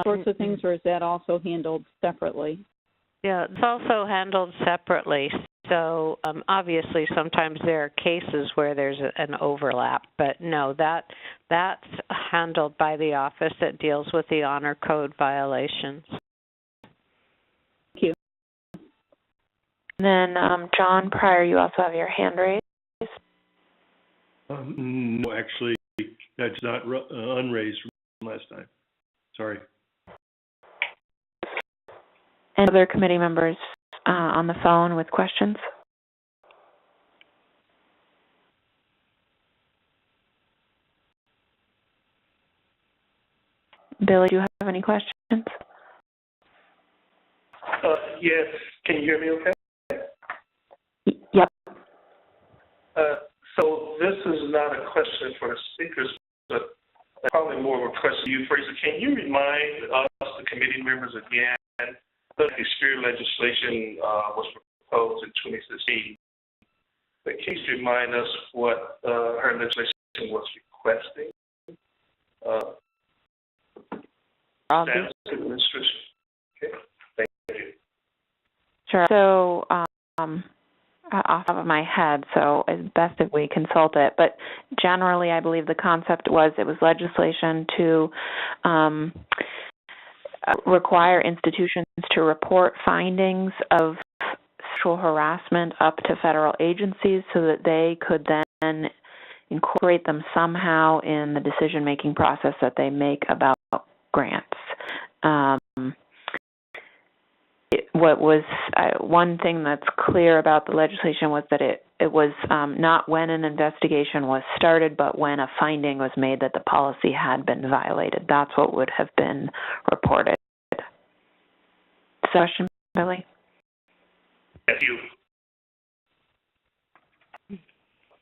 [SPEAKER 8] sorts of things, or is that also handled separately?
[SPEAKER 4] Yeah, it's also handled separately. So obviously sometimes there are cases where there's an overlap, but no, that's handled by the office that deals with the honor code violations.
[SPEAKER 8] Thank you.
[SPEAKER 3] And then, John Pryor, you also have your hand raised.
[SPEAKER 7] No, actually, that's not unraised from last time. Sorry.
[SPEAKER 3] And other committee members on the phone with questions? Billy, do you have any questions?
[SPEAKER 2] Yes. Can you hear me okay?
[SPEAKER 3] Yep.
[SPEAKER 2] So this is not a question for the speakers, but probably more of a question to you, Fraser. Can you remind us, the committee members, again, that the Spirit legislation was proposed in 2016? But can you remind us what her legislation was requesting? Status administration. Okay. Thank you.
[SPEAKER 3] Sure. So, off the top of my head, so it's best if we consult it. But generally, I believe the concept was it was legislation to require institutions to report findings of sexual harassment up to federal agencies so that they could then incorporate them somehow in the decision-making process that they make about grants. What was one thing that's clear about the legislation was that it was not when an investigation was started, but when a finding was made that the policy had been violated. That's what would have been reported. Question, Billy?
[SPEAKER 2] Thank you.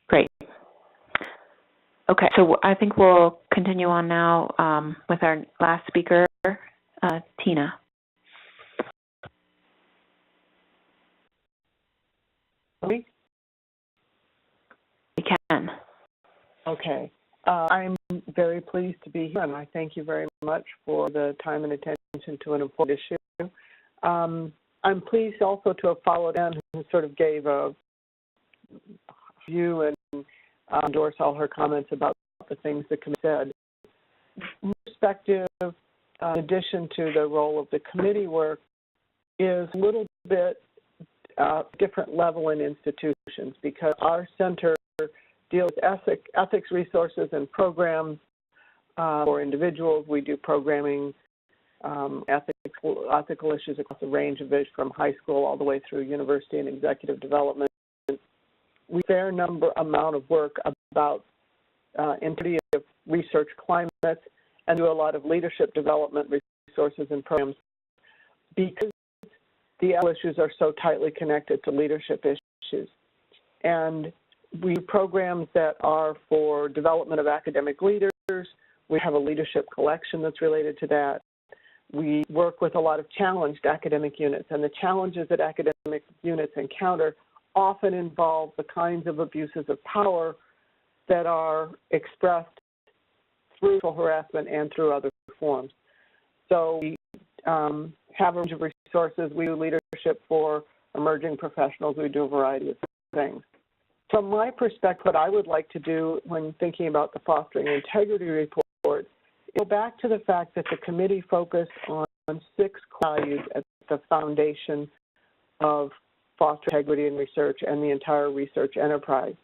[SPEAKER 3] Great. Okay, so I think we'll continue on now with our last speaker, Tina.
[SPEAKER 13] Me?
[SPEAKER 3] We can.
[SPEAKER 13] Okay. I'm very pleased to be here, and I thank you very much for the time and attention to an important issue. I'm pleased also to have followed Ann, who sort of gave a view and endorsed all her comments about the things the committee said. My perspective, in addition to the role of the committee work, is a little bit different level in institutions, because our center deals with ethics resources and programs for individuals. We do programming, ethical issues across a range of it, from high school all the way through university and executive development. We do a fair amount of work about integrity of research climates, and do a lot of leadership development resources and programs, because the ethical issues are so tightly connected to leadership issues. And we do programs that are for development of academic leaders. We have a leadership collection that's related to that. We work with a lot of challenged academic units, and the challenges that academic units encounter often involve the kinds of abuses of power that are expressed through sexual harassment and through other forms. So we have a range of resources. We do leadership for emerging professionals. We do a variety of things. From my perspective, what I would like to do when thinking about the Fostering Integrity Report is go back to the fact that the committee focused on 6 values at the foundation of fostering integrity in research and the entire research enterprise.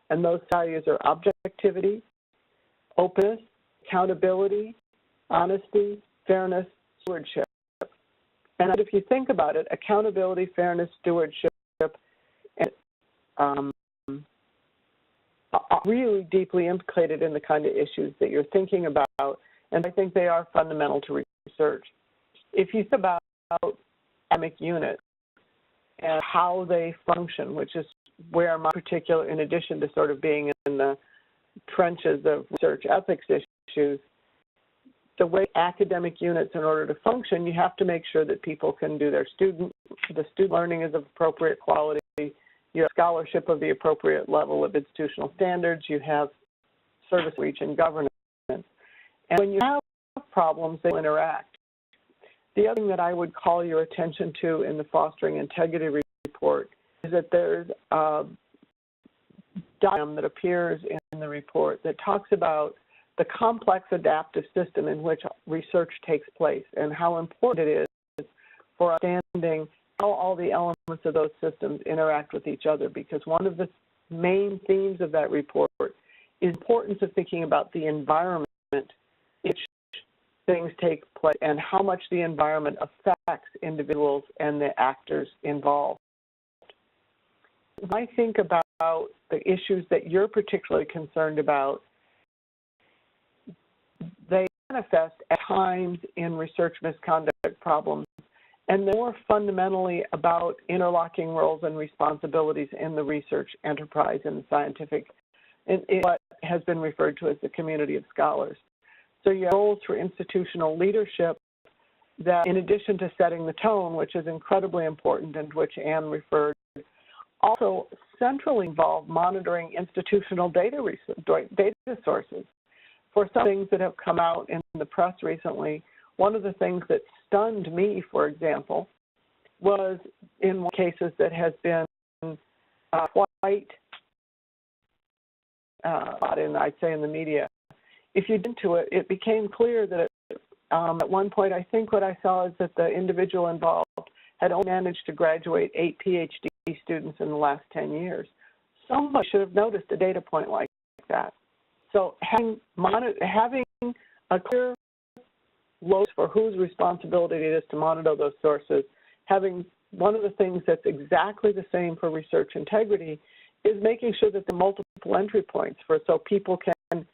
[SPEAKER 13] And those values are objectivity, openness, accountability, honesty, fairness, stewardship. And if you think about it, accountability, fairness, stewardship, and are really deeply implicated in the kind of issues that you're thinking about, and I think they are fundamental to research. If you think about academic units and how they function, which is where my particular, in addition to sort of being in the trenches of research ethics issues, the way academic units, in order to function, you have to make sure that people can do the student learning is of appropriate quality, you have scholarship of the appropriate level of institutional standards, you have service reach and governance. And when you have problems, they interact. The other thing that I would call your attention to in the Fostering Integrity report is that there's a diagram that appears in the report that talks about the complex adaptive system in which research takes place and how important it is for understanding how all the elements of those systems interact with each other, because one of the main themes of that report is the importance of thinking about the environment in which things take place and how much the environment affects individuals and the actors involved. When I think about the issues that you're particularly concerned about, they manifest at times in research misconduct problems, and they're more fundamentally about interlocking roles and responsibilities in the research enterprise and the scientific, in what has been referred to as the community of scholars. So you have roles for institutional leadership that, in addition to setting the tone, which is incredibly important and to which Anne referred, also centrally involve monitoring institutional data sources. For some things that have come out in the press recently, one of the things that stunned me, for example, was in cases that has been quite, I'd say in the media. If you get into it, it became clear that at one point, I think what I saw is that the individual involved had only managed to graduate 8 PhD students in the last 10 years. Somebody should have noticed a data point like that. So having a clear load for whose responsibility it is to monitor those sources, having one of the things that's exactly the same for research integrity is making sure that there are multiple entry points so people can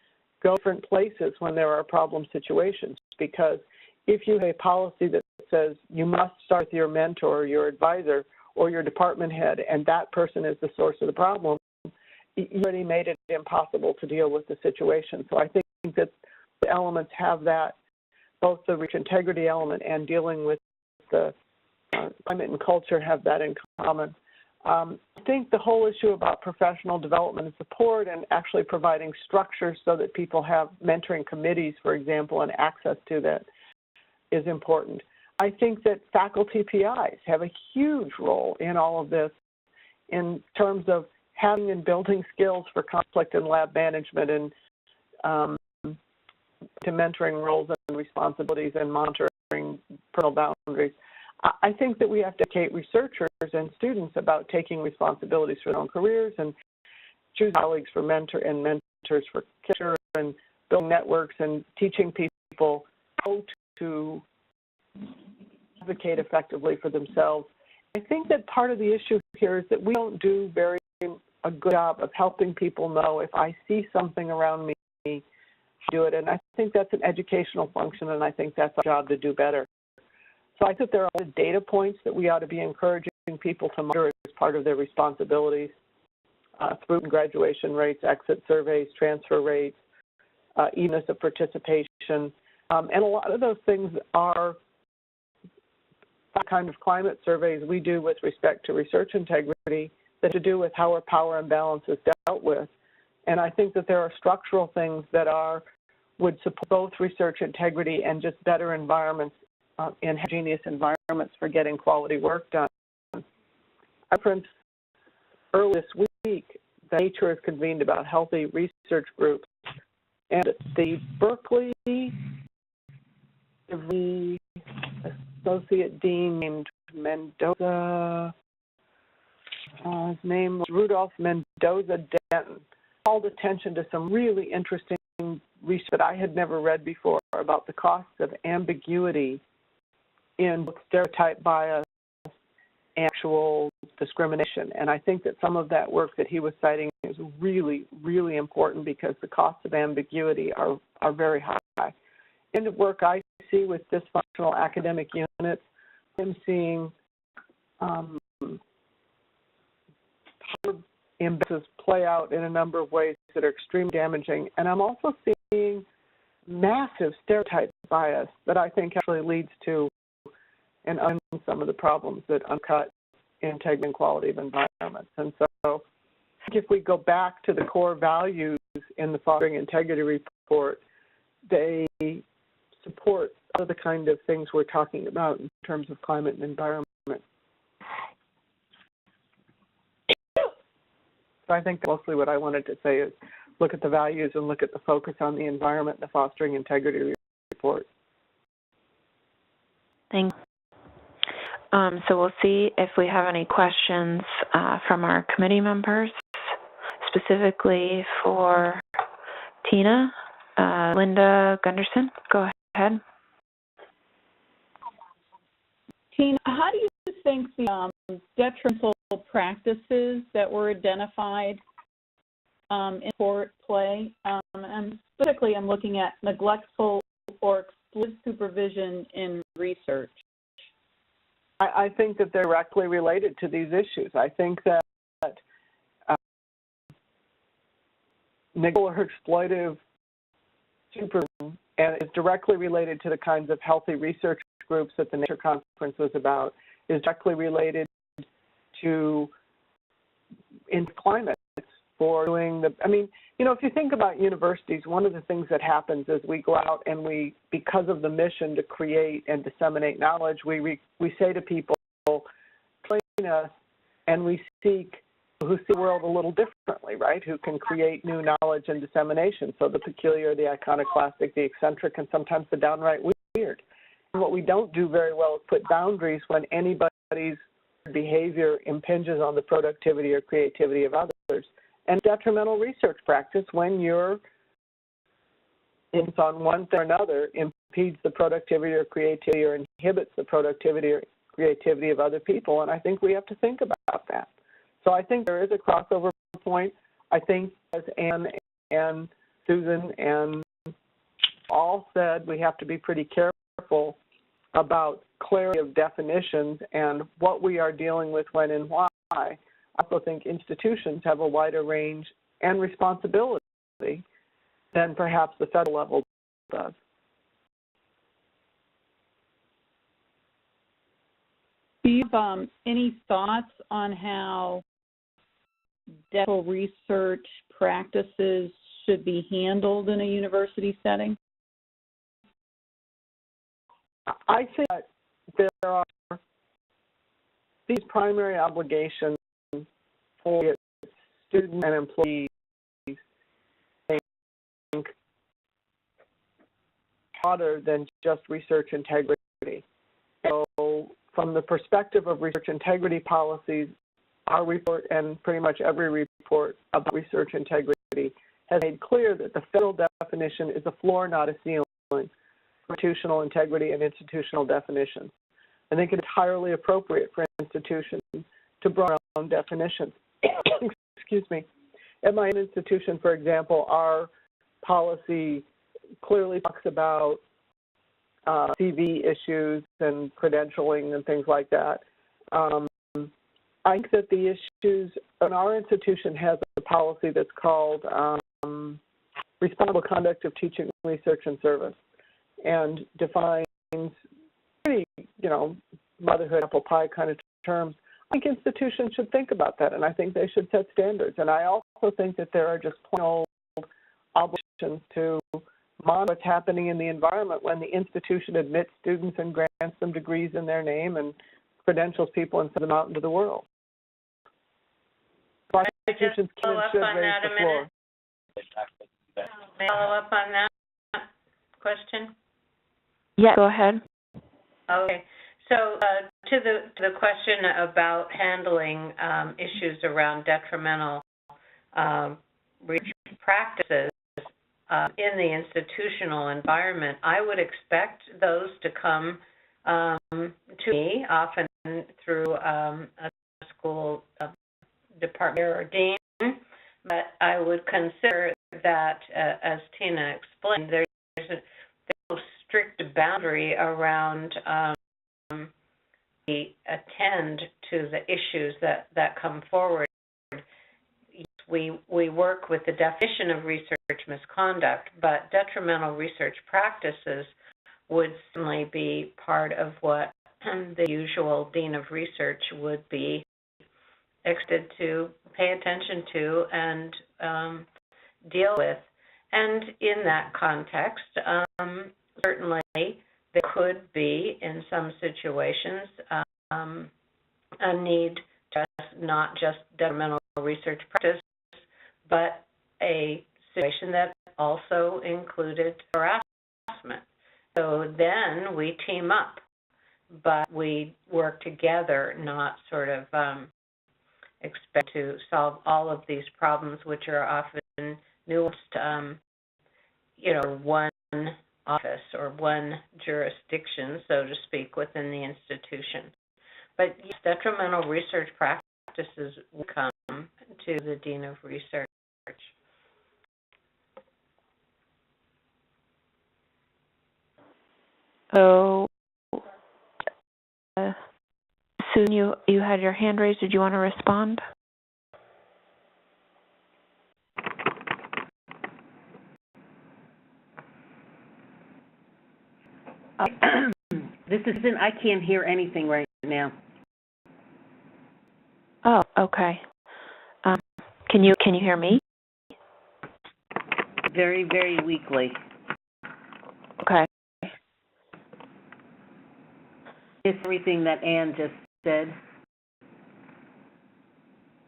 [SPEAKER 13] go different places when there are problem situations. Because if you have a policy that says you must start with your mentor or your advisor or your department head and that person is the source of the problem, you already made it impossible to deal with the situation. So I think that the elements have that, both the research integrity element and dealing with the climate and culture have that in common. I think the whole issue about professional development and support and actually providing structure so that people have mentoring committees, for example, and access to that is important. I think that faculty PIs have a huge role in all of this in terms of having and building skills for conflict and lab management and to mentoring roles and responsibilities and monitoring personal boundaries. I think that we have to educate researchers and students about taking responsibilities for their own careers and choosing colleagues for mentors for care and building networks and teaching people how to advocate effectively for themselves. I think that part of the issue here is that we don't do a good job of helping people know if I see something around me, do it. And I think that's an educational function, and I think that's our job to do better. So I think there are a lot of data points that we ought to be encouraging people to monitor as part of their responsibilities, through graduation rates, exit surveys, transfer rates, evenness of participation. And a lot of those things are the kind of climate surveys we do with respect to research integrity that have to do with how our power imbalance is dealt with. And I think that there are structural things that would support both research integrity and just better environments in homogeneous environments for getting quality work done. I referenced earlier this week that Nature has convened about healthy research groups, and the Berkeley associate dean named Mendoza, his name was Rudolph Mendoza Denton, called attention to some really interesting research that I had never read before about the costs of ambiguity in stereotype bias and actual discrimination. And I think that some of that work that he was citing is really, really important because the costs of ambiguity are very high. In the work I see with dysfunctional academic units, I'm seeing imbalances play out in a number of ways that are extremely damaging. And I'm also seeing massive stereotype bias that I think actually leads to and some of the problems that undercut integrity and quality of environments. And so I think if we go back to the core values in the Fostering Integrity Report, they support the kind of things we're talking about in terms of climate and environment. So I think mostly what I wanted to say is look at the values and look at the focus on the environment in the Fostering Integrity Report.
[SPEAKER 3] Thanks. So we'll see if we have any questions from our committee members, specifically for Tina. Linda Gunderson, go ahead.
[SPEAKER 8] Tina, how do you think the detrimental practices that were identified in court play? And specifically, I'm looking at neglectful or explicit supervision in research.
[SPEAKER 13] I think that they're directly related to these issues. I think that neglectful or exploitive supervision and is directly related to the kinds of healthy research groups that the Nature Conference was about, is directly related to in climate for doing the, I mean, you know, if you think about universities, one of the things that happens is we go out and we, because of the mission to create and disseminate knowledge, we say to people, train us, and we seek who see the world a little differently, right, who can create new knowledge and dissemination. So the peculiar, the iconoclastic, the eccentric, and sometimes the downright weird. And what we don't do very well is put boundaries when anybody's behavior impinges on the productivity or creativity of others. And detrimental research practice when your influence on one thing or another impedes the productivity or creativity or inhibits the productivity or creativity of other people. And I think we have to think about that. So I think there is a crossover point. I think, as Anne and Susan and all said, we have to be pretty careful about clarity of definitions and what we are dealing with when and why. I also think institutions have a wider range and responsibility than perhaps the federal level does.
[SPEAKER 8] Do you have any thoughts on how detrimental research practices should be handled in a university setting?
[SPEAKER 13] I think that there are these primary obligations for students and employees, I think, broader than just research integrity. So from the perspective of research integrity policies, our report and pretty much every report about research integrity has made clear that the federal definition is a floor, not a ceiling, for institutional integrity and institutional definitions. I think it's entirely appropriate for institutions to bring their own definitions. Excuse me. At my institution, for example, our policy clearly talks about CV issues and credentialing and things like that. I think that the issues, and our institution has a policy that's called Responsible Conduct of Teaching, Research, and Service, and defines pretty, you know, motherhood, apple pie kind of terms. I think institutions should think about that, and I think they should set standards. And I also think that there are just plain old obligations to monitor what's happening in the environment when the institution admits students and grants them degrees in their name and credentials people and sends them out into the world. So institutions can and should raise the floor.
[SPEAKER 4] May I follow up on that question?
[SPEAKER 3] Yeah, go ahead.
[SPEAKER 4] Okay. So to the question about handling issues around detrimental research practices in the institutional environment, I would expect those to come to me, often through a school department or dean. But I would consider that, as Tina explained, there's no strict boundary around we attend to the issues that come forward. We work with the definition of research misconduct, but detrimental research practices would certainly be part of what the usual dean of research would be expected to pay attention to and deal with. And in that context, certainly there could be, in some situations, a need to not just detrimental research practice, but a situation that also included harassment. So then we team up, but we work together, not sort of expect to solve all of these problems, which are often nuanced, one office or one jurisdiction, so to speak, within the institution. But yes, detrimental research practices will come to the Dean of Research.
[SPEAKER 3] So, Susan, you had your hand raised. Did you want to respond?
[SPEAKER 10] This isn't, I can't hear anything right now.
[SPEAKER 3] Oh, okay. Can you hear me?
[SPEAKER 10] Very, very weakly.
[SPEAKER 3] Okay.
[SPEAKER 10] It's everything that Ann just said.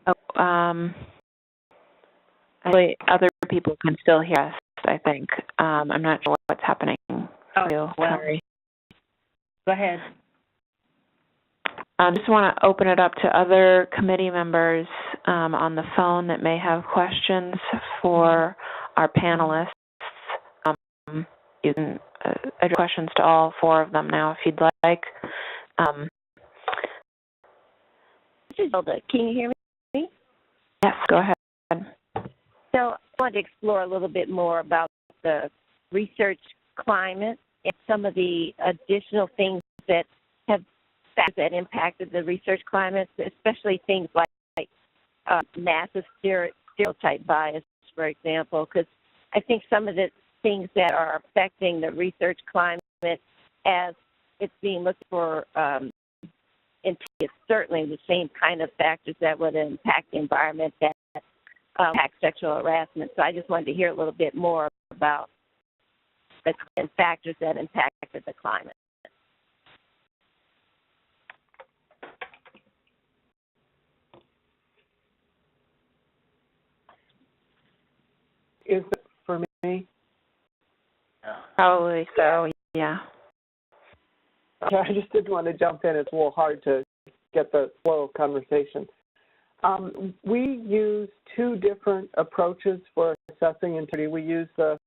[SPEAKER 3] Oh, actually, other people can still hear us, I think. I'm not sure what's happening.
[SPEAKER 10] Oh, well,
[SPEAKER 3] sorry.
[SPEAKER 10] Go ahead.
[SPEAKER 3] I just want to open it up to other committee members on the phone that may have questions for our panelists. You can address questions to all four of them now if you'd like.
[SPEAKER 5] This is Hilda. Can you hear me?
[SPEAKER 3] Yes, go ahead.
[SPEAKER 5] So I want to explore a little bit more about the research climate and some of the additional things that have factors that impacted the research climate, especially things like massive stereotype bias, for example, because I think some of the things that are affecting the research climate as it's being looked for, it's certainly the same kind of factors that would impact the environment that impact sexual harassment. So I just wanted to hear a little bit more about the factors that impacted the climate.
[SPEAKER 13] Is it for me?
[SPEAKER 3] Probably so, yeah.
[SPEAKER 13] I just didn't want to jump in. It's a little hard to get the flow of conversation. We use two different approaches for assessing integrity. We use the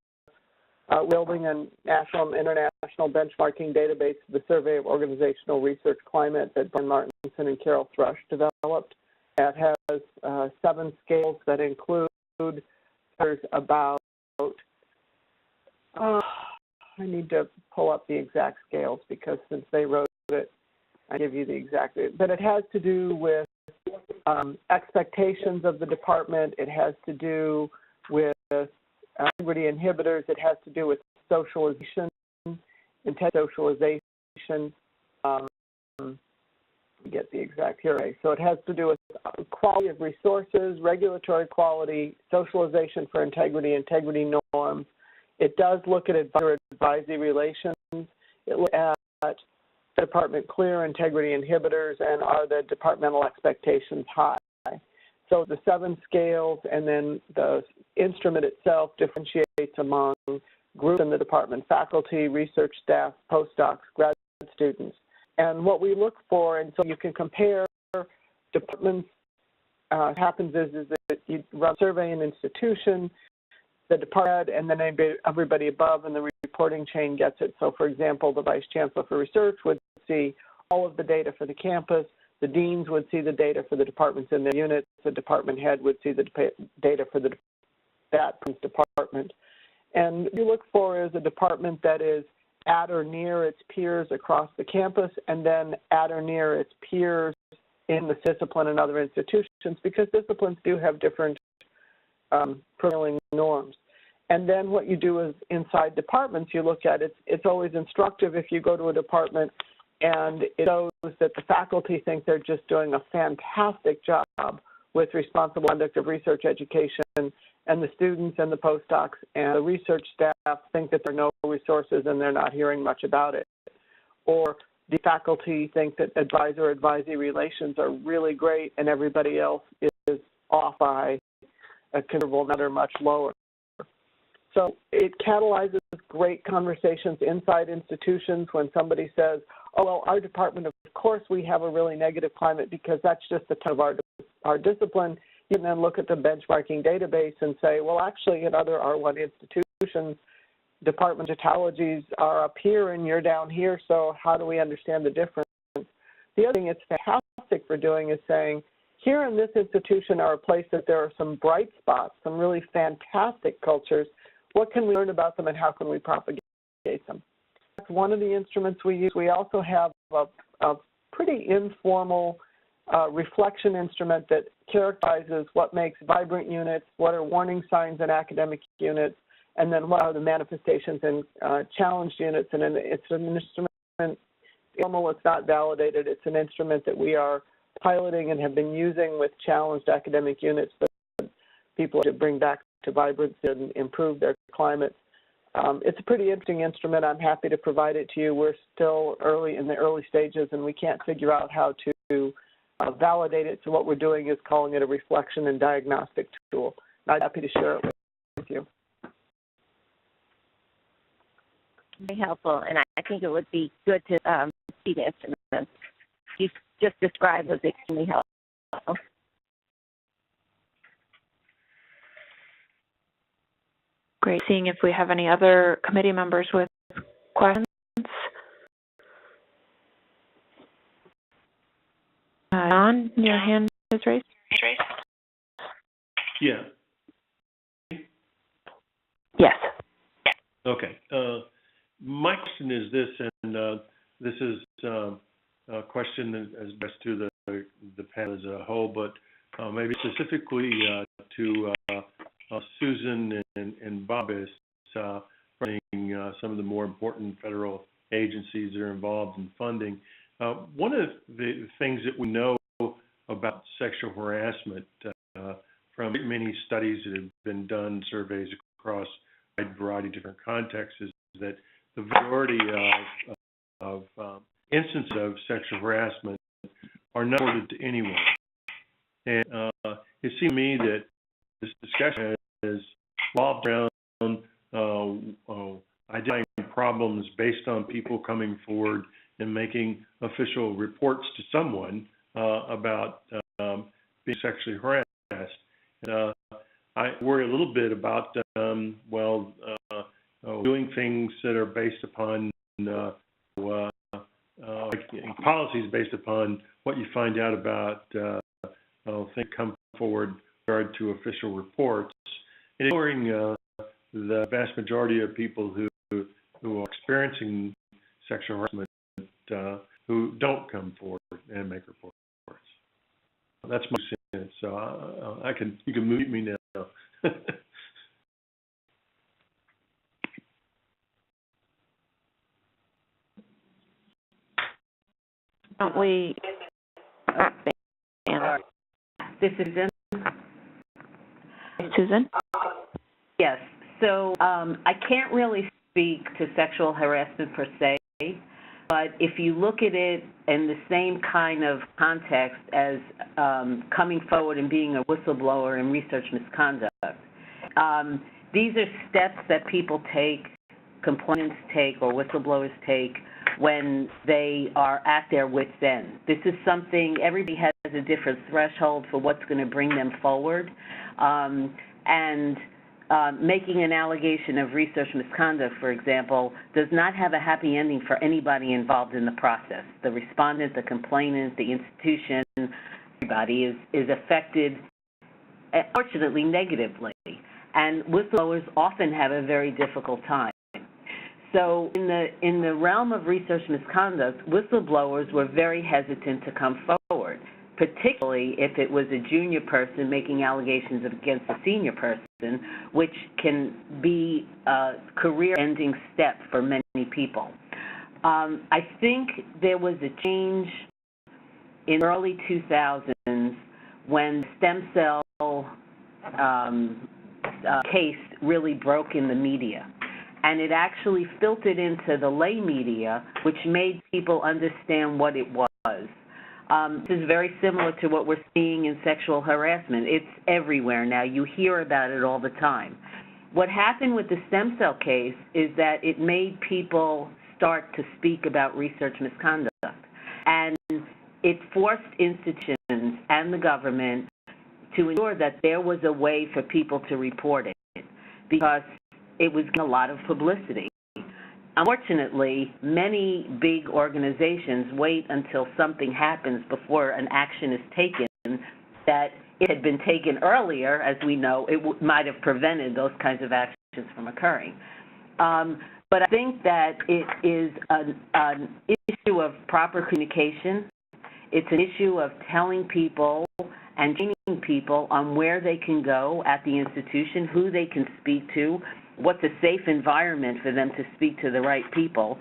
[SPEAKER 13] building a national and international benchmarking database, the Survey of Organizational Research Climate that Brian Martinson and Carol Thrush developed. That has 7 scales that include about, I need to pull up the exact scales because since they wrote it, I give you the exact, but it has to do with expectations of the department. It has to do with integrity inhibitors. It has to do with socialization, intent socialization. Get the exact here. So it has to do with quality of resources, regulatory quality, socialization for integrity, integrity norms. It does look at advisor-advisee relations. It looks at department clear integrity inhibitors and are the departmental expectations high. So the 7 scales and then the instrument itself differentiates among groups in the department, faculty, research staff, postdocs, grad students. And what we look for, and so you can compare departments, happens is that you run a survey in an institution, the department, and then everybody above in the reporting chain gets it. So, for example, the Vice Chancellor for Research would see all of the data for the campus. The deans would see the data for the departments in their units. The department head would see the data for that department. And what you look for is a department that is at or near its peers across the campus, and then at or near its peers in the discipline and other institutions, because disciplines do have different prevailing norms. And then what you do is inside departments, you look at it. It's always instructive if you go to a department and it shows that the faculty think they're just doing a fantastic job with responsible conduct of research education, and the students and the postdocs and the research staff think that there are no resources and they're not hearing much about it. Or the faculty think that advisor-advisee relations are really great and everybody else is off by a considerable number, much lower. So it catalyzes great conversations inside institutions when somebody says, oh, well, our department, of course, we have a really negative climate because that's just a ton of our discipline. You can then look at the benchmarking database and say, well, actually, in other R1 institutions, department totalities are up here and you're down here, so how do we understand the difference? The other thing it's fantastic for doing is saying, here in this institution are a place that there are some bright spots, some really fantastic cultures. What can we learn about them and how can we propagate them? That's one of the instruments we use. We also have a pretty informal reflection instrument that characterizes what makes vibrant units, what are warning signs in academic units, and then what are the manifestations in challenged units. And it's an instrument, formal, it's not validated. It's an instrument that we are piloting and have been using with challenged academic units that people should bring back to vibrancy and improve their climate. It's a pretty interesting instrument. I'm happy to provide it to you. We're still in the early stages, and we can't figure out how to validate it. So what we're doing is calling it a reflection and diagnostic tool. I'm happy to share it with you.
[SPEAKER 5] Very helpful, and I think it would be good to see the instruments you just described was extremely helpful.
[SPEAKER 3] Great. Seeing if we have any other committee members with questions. John, your hand is raised.
[SPEAKER 7] Yeah.
[SPEAKER 3] Yes.
[SPEAKER 7] Okay. My question is this, and this is a question that is best to the panel as a whole, but maybe specifically to Susan and Bob is running some of the more important federal agencies that are involved in funding. One of the things that we know about sexual harassment from many studies that have been done, surveys across a wide variety of different contexts, is that the majority of instances of sexual harassment are not reported to anyone. And it seems to me that this discussion has revolved around identifying problems based on people coming forward and making official reports to someone about being sexually harassed. And, I worry a little bit about, doing things that are based upon policies based upon what you find out about things come forward with regard to official reports, and ignoring the vast majority of people who are experiencing sexual harassment who don't come forward and make reports. That's my sense. So you can mute me now.
[SPEAKER 3] Don't we?
[SPEAKER 10] This is
[SPEAKER 3] Susan?
[SPEAKER 10] Yes. So I can't really speak to sexual harassment per se, but if you look at it in the same kind of context as coming forward and being a whistleblower in research misconduct, these are steps that people take, complainants take, or whistleblowers take when they are at their wit's end. This is something, everybody has a different threshold for what's going to bring them forward. Making an allegation of research misconduct, for example, does not have a happy ending for anybody involved in the process. The respondent, the complainant, the institution, everybody is affected, unfortunately, negatively. And whistleblowers often have a very difficult time. So in the realm of research misconduct, whistleblowers were very hesitant to come forward, particularly if it was a junior person making allegations against a senior person, which can be a career-ending step for many people. I think there was a change in the early 2000s when stem cell case really broke in the media. And it actually filtered into the lay media, which made people understand what it was. This is very similar to what we're seeing in sexual harassment. It's everywhere now. You hear about it all the time. What happened with the stem cell case is that it made people start to speak about research misconduct. And it forced institutions and the government to ensure that there was a way for people to report it, because it was getting a lot of publicity. Unfortunately, many big organizations wait until something happens before an action is taken. That it had been taken earlier, as we know, it might have prevented those kinds of actions from occurring. But I think that it is an issue of proper communication. It's an issue of telling people and training people on where they can go at the institution, who they can speak to, what's a safe environment for them to speak to the right people.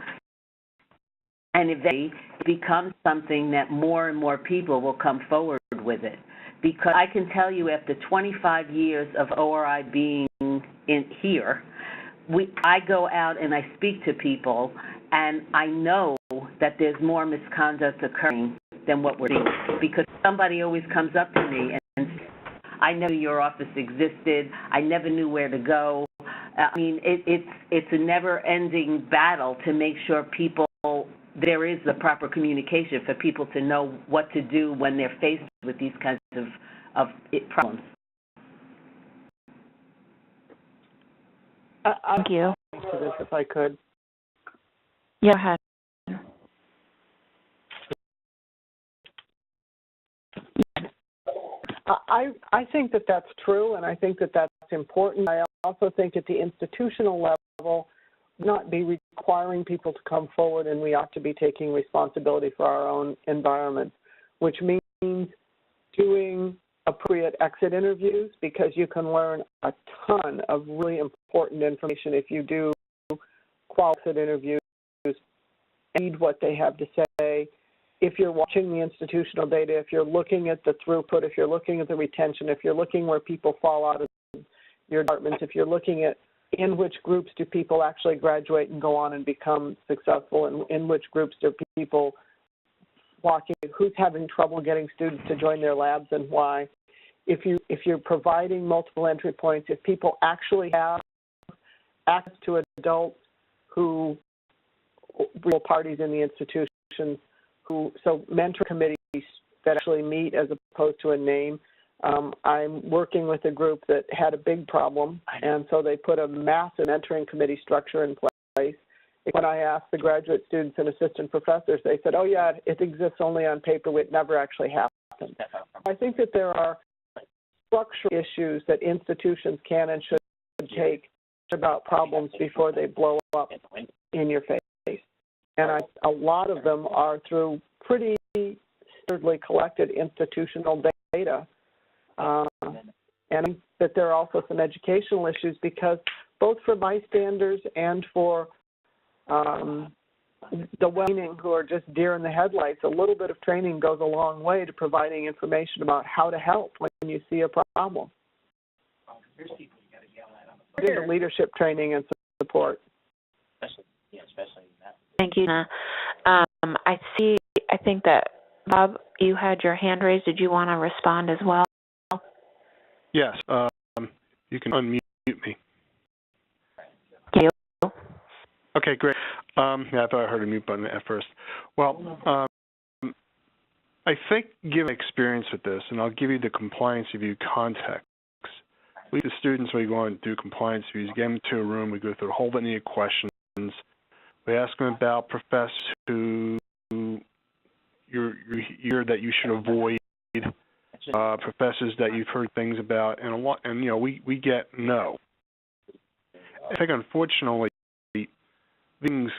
[SPEAKER 10] And eventually it becomes something that more and more people will come forward with it. Because I can tell you, after 25 years of ORI being in here, I go out and I speak to people, and I know that there's more misconduct occurring than what we're seeing, because somebody always comes up to me and says, I never knew your office existed, I never knew where to go. I mean, it's a never-ending battle to make sure there is the proper communication for people to know what to do when they're faced with these kinds of problems.
[SPEAKER 13] Thank
[SPEAKER 1] you.
[SPEAKER 13] For this, if I could.
[SPEAKER 1] Go ahead.
[SPEAKER 13] I think that that's true, and I think that that's important. I also think at the institutional level, not be requiring people to come forward, and we ought to be taking responsibility for our own environment, which means doing appropriate exit interviews, because you can learn a ton of really important information if you do quality exit interviews, read what they have to say. If you're watching the institutional data, if you're looking at the throughput, if you're looking at the retention, if you're looking where people fall out of your departments, if you're looking at in which groups do people actually graduate and go on and become successful, and in which groups do people walking, who's having trouble getting students to join their labs and why. If you're providing multiple entry points, if people actually have access to adults who real parties in the institutions, so mentor committees that actually meet as opposed to a name. I'm working with a group that had a big problem, and so they put a massive mentoring committee structure in place. When I asked the graduate students and assistant professors, they said, oh yeah, it exists only on paper, it never actually happened. I think that there are structural issues that institutions can and should take about problems before they blow up in your face. And a lot of them are through pretty standardly collected institutional data. And that there are also some educational issues, because both for bystanders and for the well-meaning who are just deer in the headlights, a little bit of training goes a long way to providing information about how to help when you see a problem. The leadership training and support.
[SPEAKER 1] Thank you, Nina. I think that, Bob, you had your hand raised. Did you want to respond as well?
[SPEAKER 12] Yes. You can unmute me.
[SPEAKER 1] Thank you.
[SPEAKER 12] Okay, great. Yeah, I thought I heard a mute button at first. Well, I think, given experience with this, and I'll give you the compliance review context. We, the students, we go on and do compliance reviews, get them to a room, we go through a whole litany of questions. We ask them about professors who you're that you should avoid, professors that you've heard things about, and you know, we get no. I think, unfortunately, things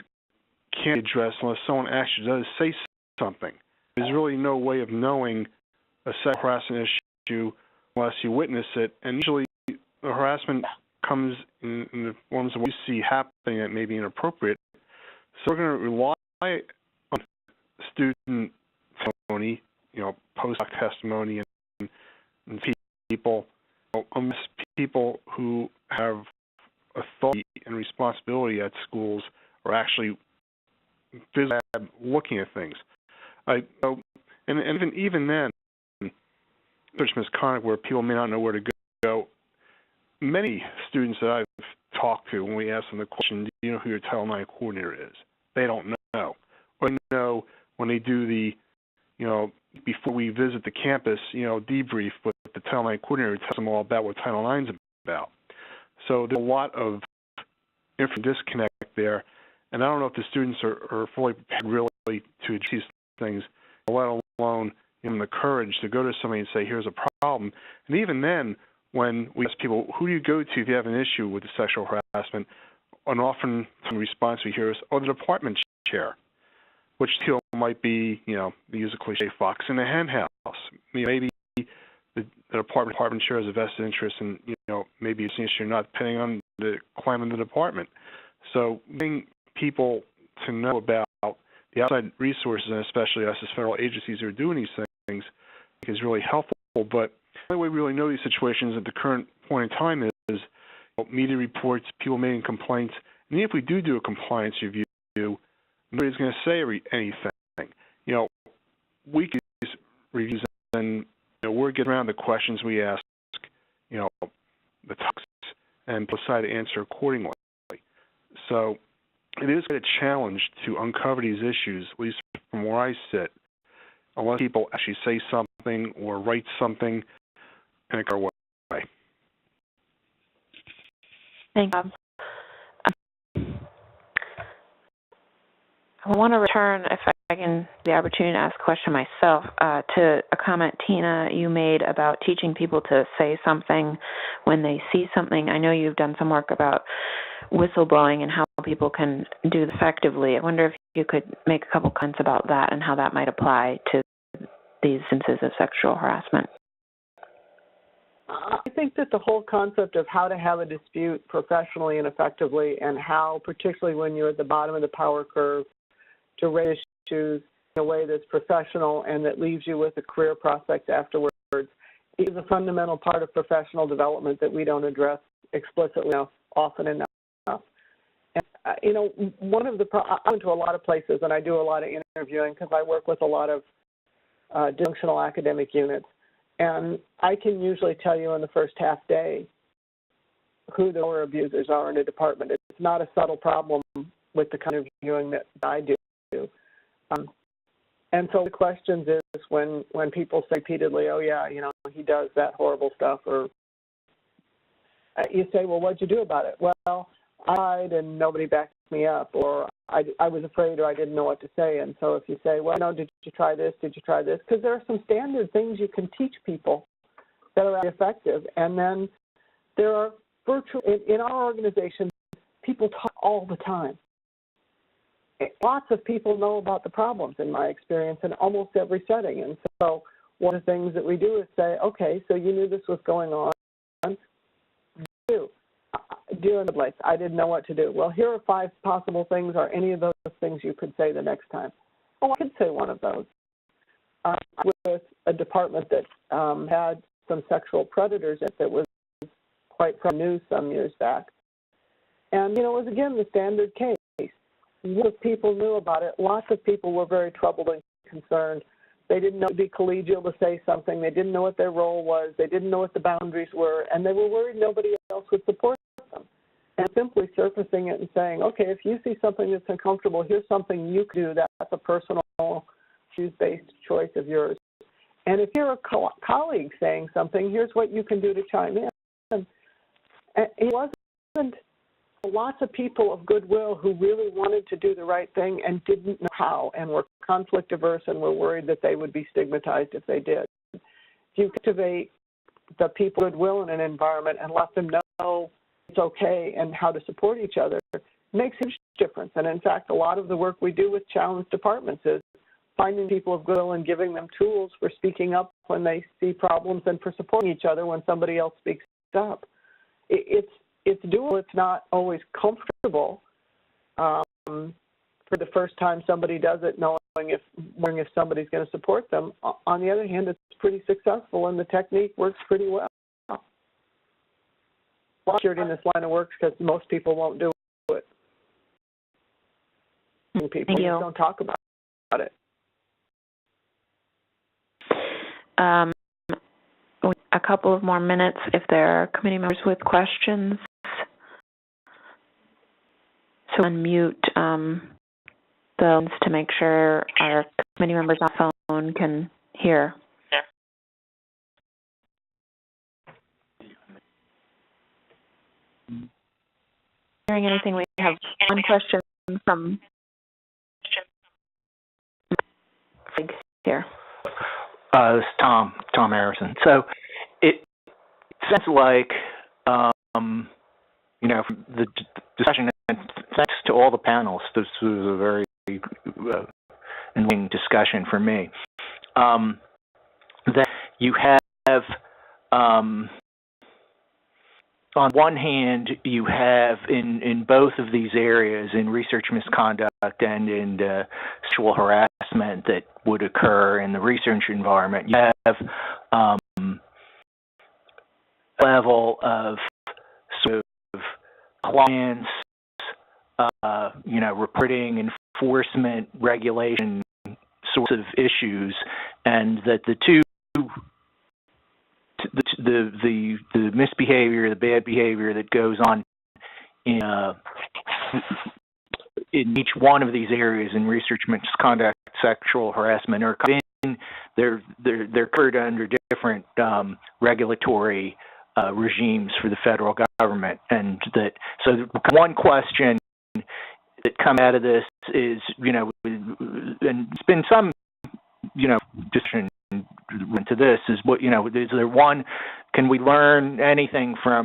[SPEAKER 12] can't be addressed unless someone actually does say something. There's really no way of knowing a sexual harassment issue unless you witness it, and usually the harassment comes in the forms of what you see happening that may be inappropriate. So we're going to rely on student testimony, post-doc testimony, and and people, unless people who have authority and responsibility at schools are actually physically looking at things. And even then, there's misconduct where people may not know where to go. Many students that I've talked to, when we ask them the question, do you know who your Title IX coordinator is? They don't know. Or they know when they do the, before we visit the campus, debrief with the Title IX coordinator, tells them all about what Title IX is about. So there's a lot of disconnect there, and I don't know if the students are fully prepared really to address these things, let alone the courage to go to somebody and say, here's a problem. And even then, when we ask people, who do you go to if you have an issue with the sexual harassment, and often the response we hear is, the department chair, which might be, they use a cliche, fox in the hen house. Maybe the department chair has a vested interest in, maybe it's an issue not depending on the climate of the department. So getting people to know about the outside resources, and especially us as federal agencies who are doing these things, is really helpful. But the only way we really know these situations at the current point in time is media reports, people making complaints. And even if we do a compliance review, nobody's going to say anything. We can do these reviews, and we're getting around the questions we ask, the topics, and decide to answer accordingly. So it is a challenge to uncover these issues, at least from where I sit, unless people actually say something or write something in a way.
[SPEAKER 1] Thank you, Bob. I want to return, if I can, the opportunity to ask a question myself, to a comment, Tina, you made about teaching people to say something when they see something. I know you've done some work about whistleblowing and how people can do that effectively. I wonder if you could make a couple comments about that and how that might apply to these instances of sexual harassment.
[SPEAKER 13] I think that the whole concept of how to have a dispute professionally and effectively, and how, particularly when you're at the bottom of the power curve, to raise issues in a way that's professional and that leaves you with a career prospect afterwards, is a fundamental part of professional development that we don't address explicitly enough, often enough. And, one of the I went to a lot of places, and I do a lot of interviewing because I work with a lot of dysfunctional academic units. And I can usually tell you in the first half day who the lower abusers are in a department. It's not a subtle problem with the kind of viewing that I do. And so the questions is when people say repeatedly, oh, yeah, he does that horrible stuff, or you say, well, what'd you do about it? Well, I tried and nobody backed me up, or I was afraid, or I didn't know what to say. And so if you say, well, no, did you try this? Did you try this? Because there are some standard things you can teach people that are effective. And then there are in our organization, people talk all the time. Lots of people know about the problems, in my experience, in almost every setting. And so one of the things that we do is say, okay, so you knew this was going on. Do in the place. I didn't know what to do. Well, here are 5 possible things. Are any of those things you could say the next time? Oh, I could say one of those. With a department that had some sexual predators that was quite from news some years back. And, it was, again, the standard case. Most people knew about it. Lots of people were very troubled and concerned. They didn't know it would be collegial to say something. They didn't know what their role was. They didn't know what the boundaries were. And they were worried nobody else would support them. And simply surfacing it and saying, okay, if you see something that's uncomfortable, here's something you can do. That's a personal, issues-based choice of yours. And if you're a colleague saying something, here's what you can do to chime in. And it wasn't lots of people of goodwill who really wanted to do the right thing and didn't know how, and were conflict averse and were worried that they would be stigmatized if they did. If you cultivate the people goodwill in an environment and let them know it's okay and how to support each other, it makes a huge difference. And in fact, a lot of the work we do with challenged departments is finding people of goodwill and giving them tools for speaking up when they see problems and for supporting each other when somebody else speaks up. It's doable. It's not always comfortable for for the first time somebody does it, wondering if somebody's going to support them. On the other hand, it's pretty successful, and the technique works pretty well. Security in this line of work because most people won't do it. People just don't talk about it.
[SPEAKER 1] A couple of more minutes if there are committee members with questions. So unmute the phones to make sure our committee members on the phone can hear. Hearing anything, we have one question from here.
[SPEAKER 9] This is Tom Harrison. So it sounds like, from the discussion, and thanks to all the panels, this was a very enlightening discussion for me, that you have, on one hand, you have in both of these areas, in research misconduct and in sexual harassment that would occur in the research environment, you have a level of sort of compliance, reporting, enforcement, regulation sorts of issues, and that the two, the misbehavior, the bad behavior that goes on in each one of these areas, in research misconduct, sexual harassment, are they're covered under different regulatory regimes for the federal government, and that so one question that come out of this is, and it's been some, discussion into this is what, is there one, can we learn anything from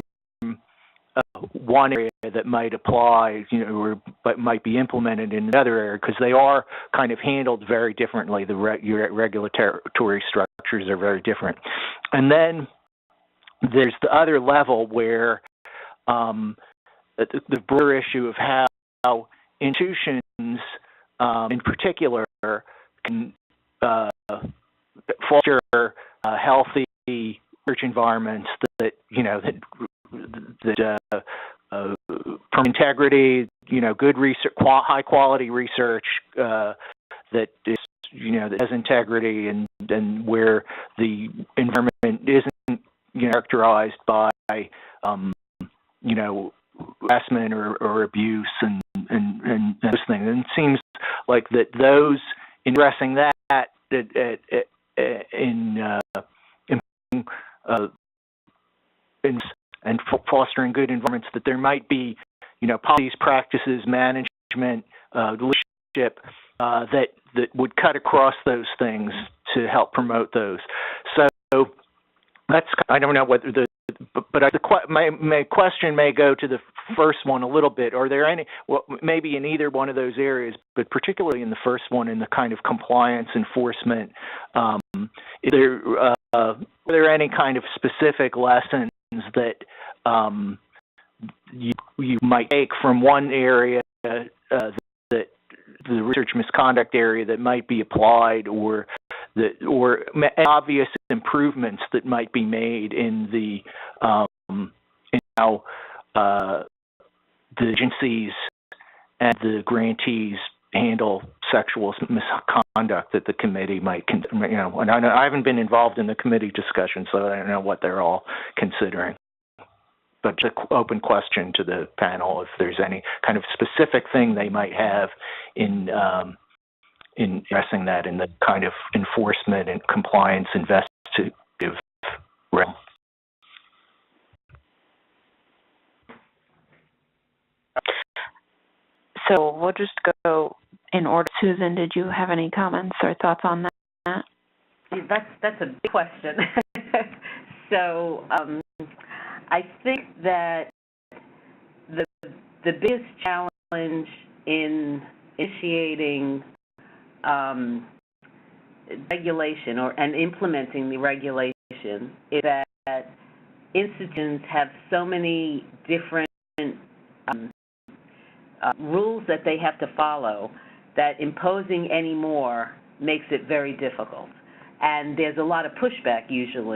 [SPEAKER 9] one area that might apply, or but might be implemented in another area, because they are kind of handled very differently. The regulatory structures are very different. And then there's the other level where the broader issue of how institutions, in particular, can foster healthy research environments that promote integrity, good research, high quality research that is, that has integrity, and where the environment isn't characterized by harassment or abuse and those things. And it seems like that those, in addressing that and fostering good environments, that there might be, policies, practices, management, leadership that would cut across those things to help promote those. So that's, I don't know whether my question may go to the first one a little bit. Are there any, maybe in either one of those areas, but particularly in the first one, in the kind of compliance enforcement, are there any kind of specific lessons that you might take from one area, that the research misconduct area, that might be applied, or obvious improvements that might be made in the in how the agencies and the grantees handle sexual misconduct that the committee might, and I haven't been involved in the committee discussion, so I don't know what they're all considering. But it's an open question to the panel if there's any kind of specific thing they might have in addressing that in the kind of enforcement and compliance investigative realm.
[SPEAKER 1] So we'll just go in order. Susan, did you have any comments or thoughts on that?
[SPEAKER 10] That's a big question. So I think that the biggest challenge in initiating regulation and implementing the regulation is that institutions have so many different rules that they have to follow that imposing any more makes it very difficult. And there's a lot of pushback usually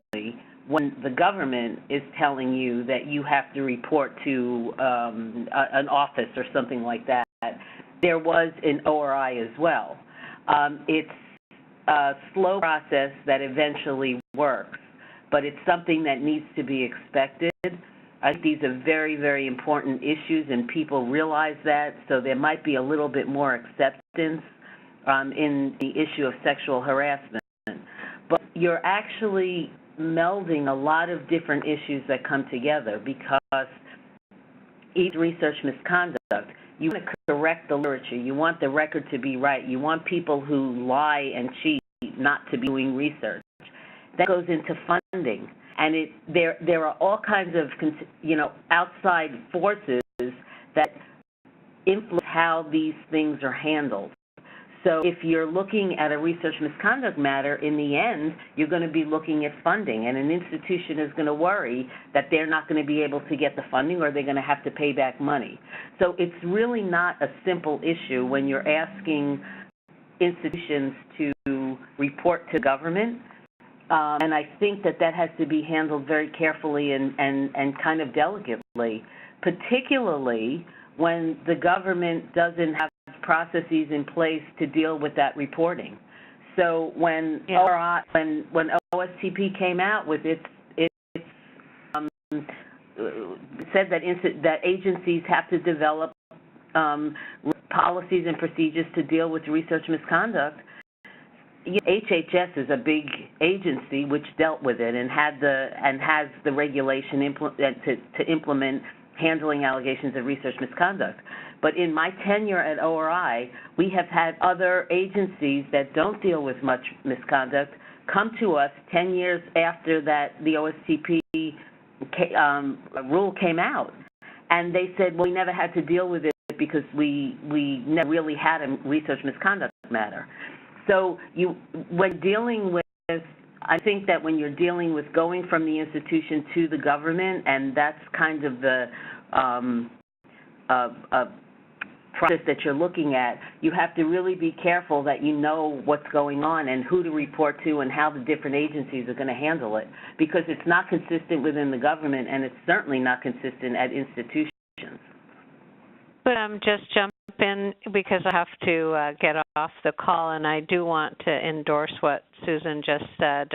[SPEAKER 10] when the government is telling you that you have to report to an office or something like that. There was in ORI as well. It's a slow process that eventually works, but it's something that needs to be expected. I think these are very, very important issues, and people realize that, so there might be a little bit more acceptance in the issue of sexual harassment. But you're actually melding a lot of different issues that come together, because each research misconduct, you want to correct the literature. You want the record to be right. You want people who lie and cheat not to be doing research. That goes into funding. And there are all kinds of, outside forces that influence how these things are handled. So if you're looking at a research misconduct matter, in the end, you're going to be looking at funding, and an institution is going to worry that they're not going to be able to get the funding, or they're going to have to pay back money. So it's really not a simple issue when you're asking institutions to report to government. And I think that has to be handled very carefully and kind of delicately, particularly when the government doesn't have processes in place to deal with that reporting. So when when OSTP came out with its said that agencies have to develop policies and procedures to deal with research misconduct, HHS is a big agency which dealt with it and has the regulation to implement handling allegations of research misconduct. But in my tenure at ORI, we have had other agencies that don't deal with much misconduct come to us 10 years after that the OSTP rule came out. And they said, well, we never had to deal with it because we never really had a research misconduct matter. So when dealing with, I think that when you're dealing with going from the institution to the government, and that's kind of the process that you're looking at, you have to really be careful that you know what's going on and who to report to and how the different agencies are going to handle it, because it's not consistent within the government, and it's certainly not consistent at institutions.
[SPEAKER 4] But just jump in because I have to get off the call, and I do want to endorse what Susan just said.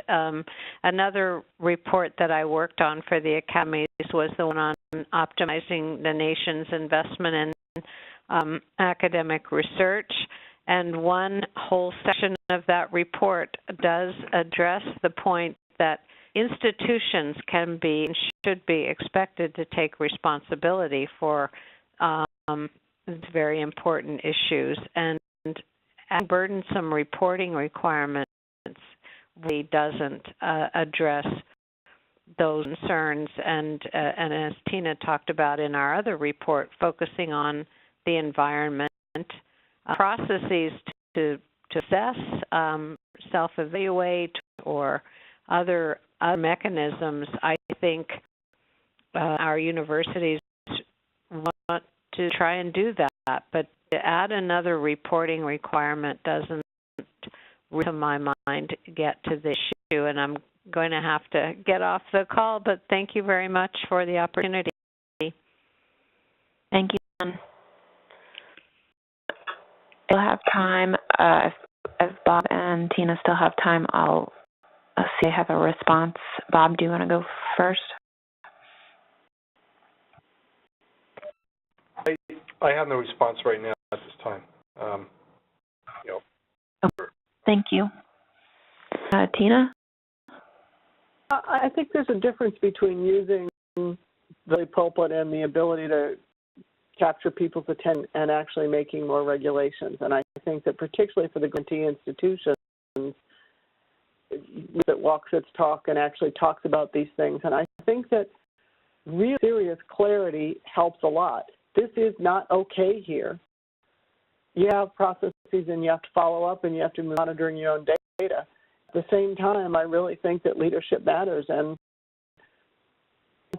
[SPEAKER 4] Another report that I worked on for the academies was the one on optimizing the nation's investment in academic research, and one whole section of that report does address the point that institutions can be and should be expected to take responsibility for very important issues, and burdensome reporting requirements really doesn't address those concerns. And as Tina talked about in our other report, focusing on the environment, processes to assess, self-evaluate, or other mechanisms. I think our universities want to try and do that, but to add another reporting requirement doesn't, to my mind, get to the issue, and I'm going to have to get off the call, but thank you very much for the opportunity.
[SPEAKER 1] Thank you, Ann. We'll have time, if Bob and Tina still have time, I'll see I have a response. Bob, do you want to go first?
[SPEAKER 12] I have no response right now at this time.
[SPEAKER 1] Thank you. Tina?
[SPEAKER 13] I think there's a difference between using the pulpit and the ability to capture people's attention and actually making more regulations. And I think that particularly for the grantee institutions, that walks its talk and actually talks about these things. And I think that real serious clarity helps a lot. This is not okay here. You have processes and you have to follow up and you have to be monitoring your own data. At the same time, I really think that leadership matters, and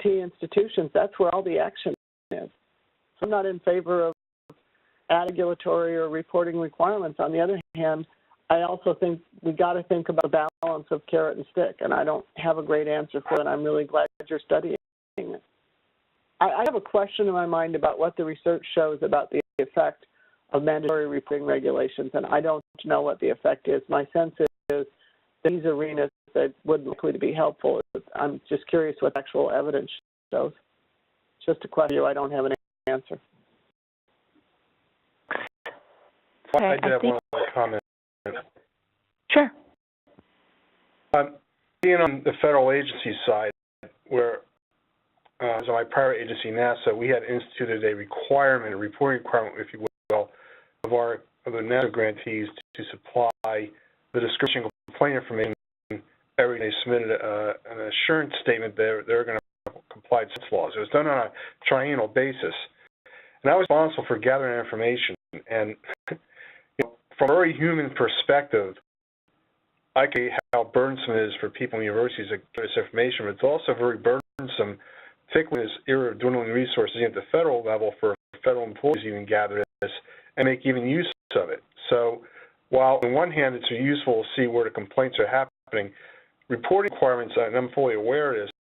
[SPEAKER 13] institutions, that's where all the action is. So I'm not in favor of add regulatory or reporting requirements. On the other hand, I also think we got to think about the balance of carrot and stick, and I don't have a great answer for it, and I'm really glad you're studying it. I have a question in my mind about what the research shows about the effect of mandatory reporting regulations, and I don't know what the effect is. My sense is these arenas that would likely to be helpful. I'm just curious what actual evidence shows. Just a question, I don't have an answer.
[SPEAKER 3] Okay,
[SPEAKER 12] I did have one more comment.
[SPEAKER 3] Sure.
[SPEAKER 12] Being on the federal agency side, where as my prior agency, NASA, we had instituted a reporting requirement, if you will, of the NASA grantees to supply the description of complaint information every day. Submitted an assurance statement they're going to comply with laws. It was done on a triennial basis, and I was responsible for gathering information. And from a very human perspective, I can see how burdensome it is for people in universities to get this information, but it's also very burdensome, particularly in this era of dwindling resources at the federal level, for federal employees to even gather this and make even use of it. So while on one hand it's useful to see where the complaints are happening, reporting requirements, and I'm fully aware of this,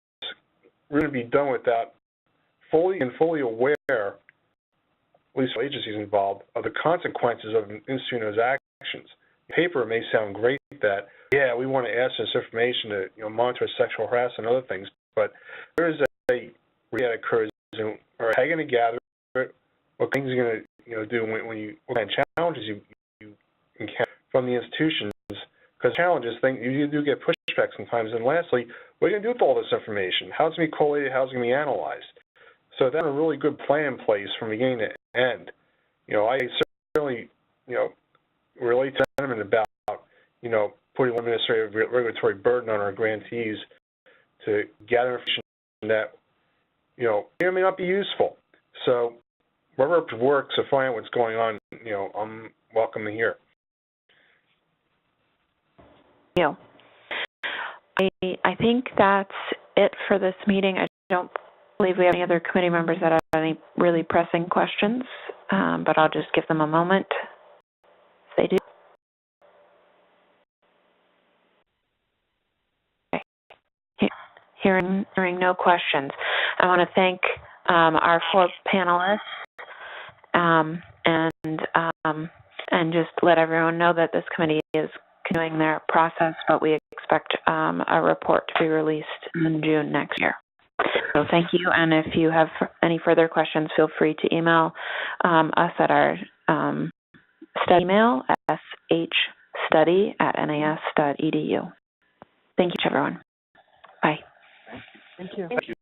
[SPEAKER 12] are going to be done without fully aware, at least agencies involved, of the consequences of instituting those actions. On paper, it may sound great that, yeah, we want to ask this information to monitor sexual harassment and other things, but there is a reality that occurs. And, all right, how are you going to gather it? What things are you going to do what kind of challenges you encounter from the institutions? Because challenges, you do get pushback sometimes. And lastly, what are you going to do with all this information? How's it going to be collated? How's it going to be analyzed? So that's a really good plan in place from beginning to end. I certainly, relate to sentiment about, putting administrative regulatory burden on our grantees to gather information that, may or may not be useful. So wherever it works to find out what's going on, I'm welcome to hear.
[SPEAKER 1] I think that's it for this meeting. I don't believe we have any other committee members that have any really pressing questions, but I'll just give them a moment if they do. Okay. Hearing no questions, I want to thank our 4 panelists and just let everyone know that this committee is continuing their process, but we expect a report to be released in June next year. So thank you, and if you have any further questions, feel free to email us at our study email, shstudy@nas.edu. Thank you to everyone. Bye.
[SPEAKER 13] Thank you.
[SPEAKER 2] Thank you.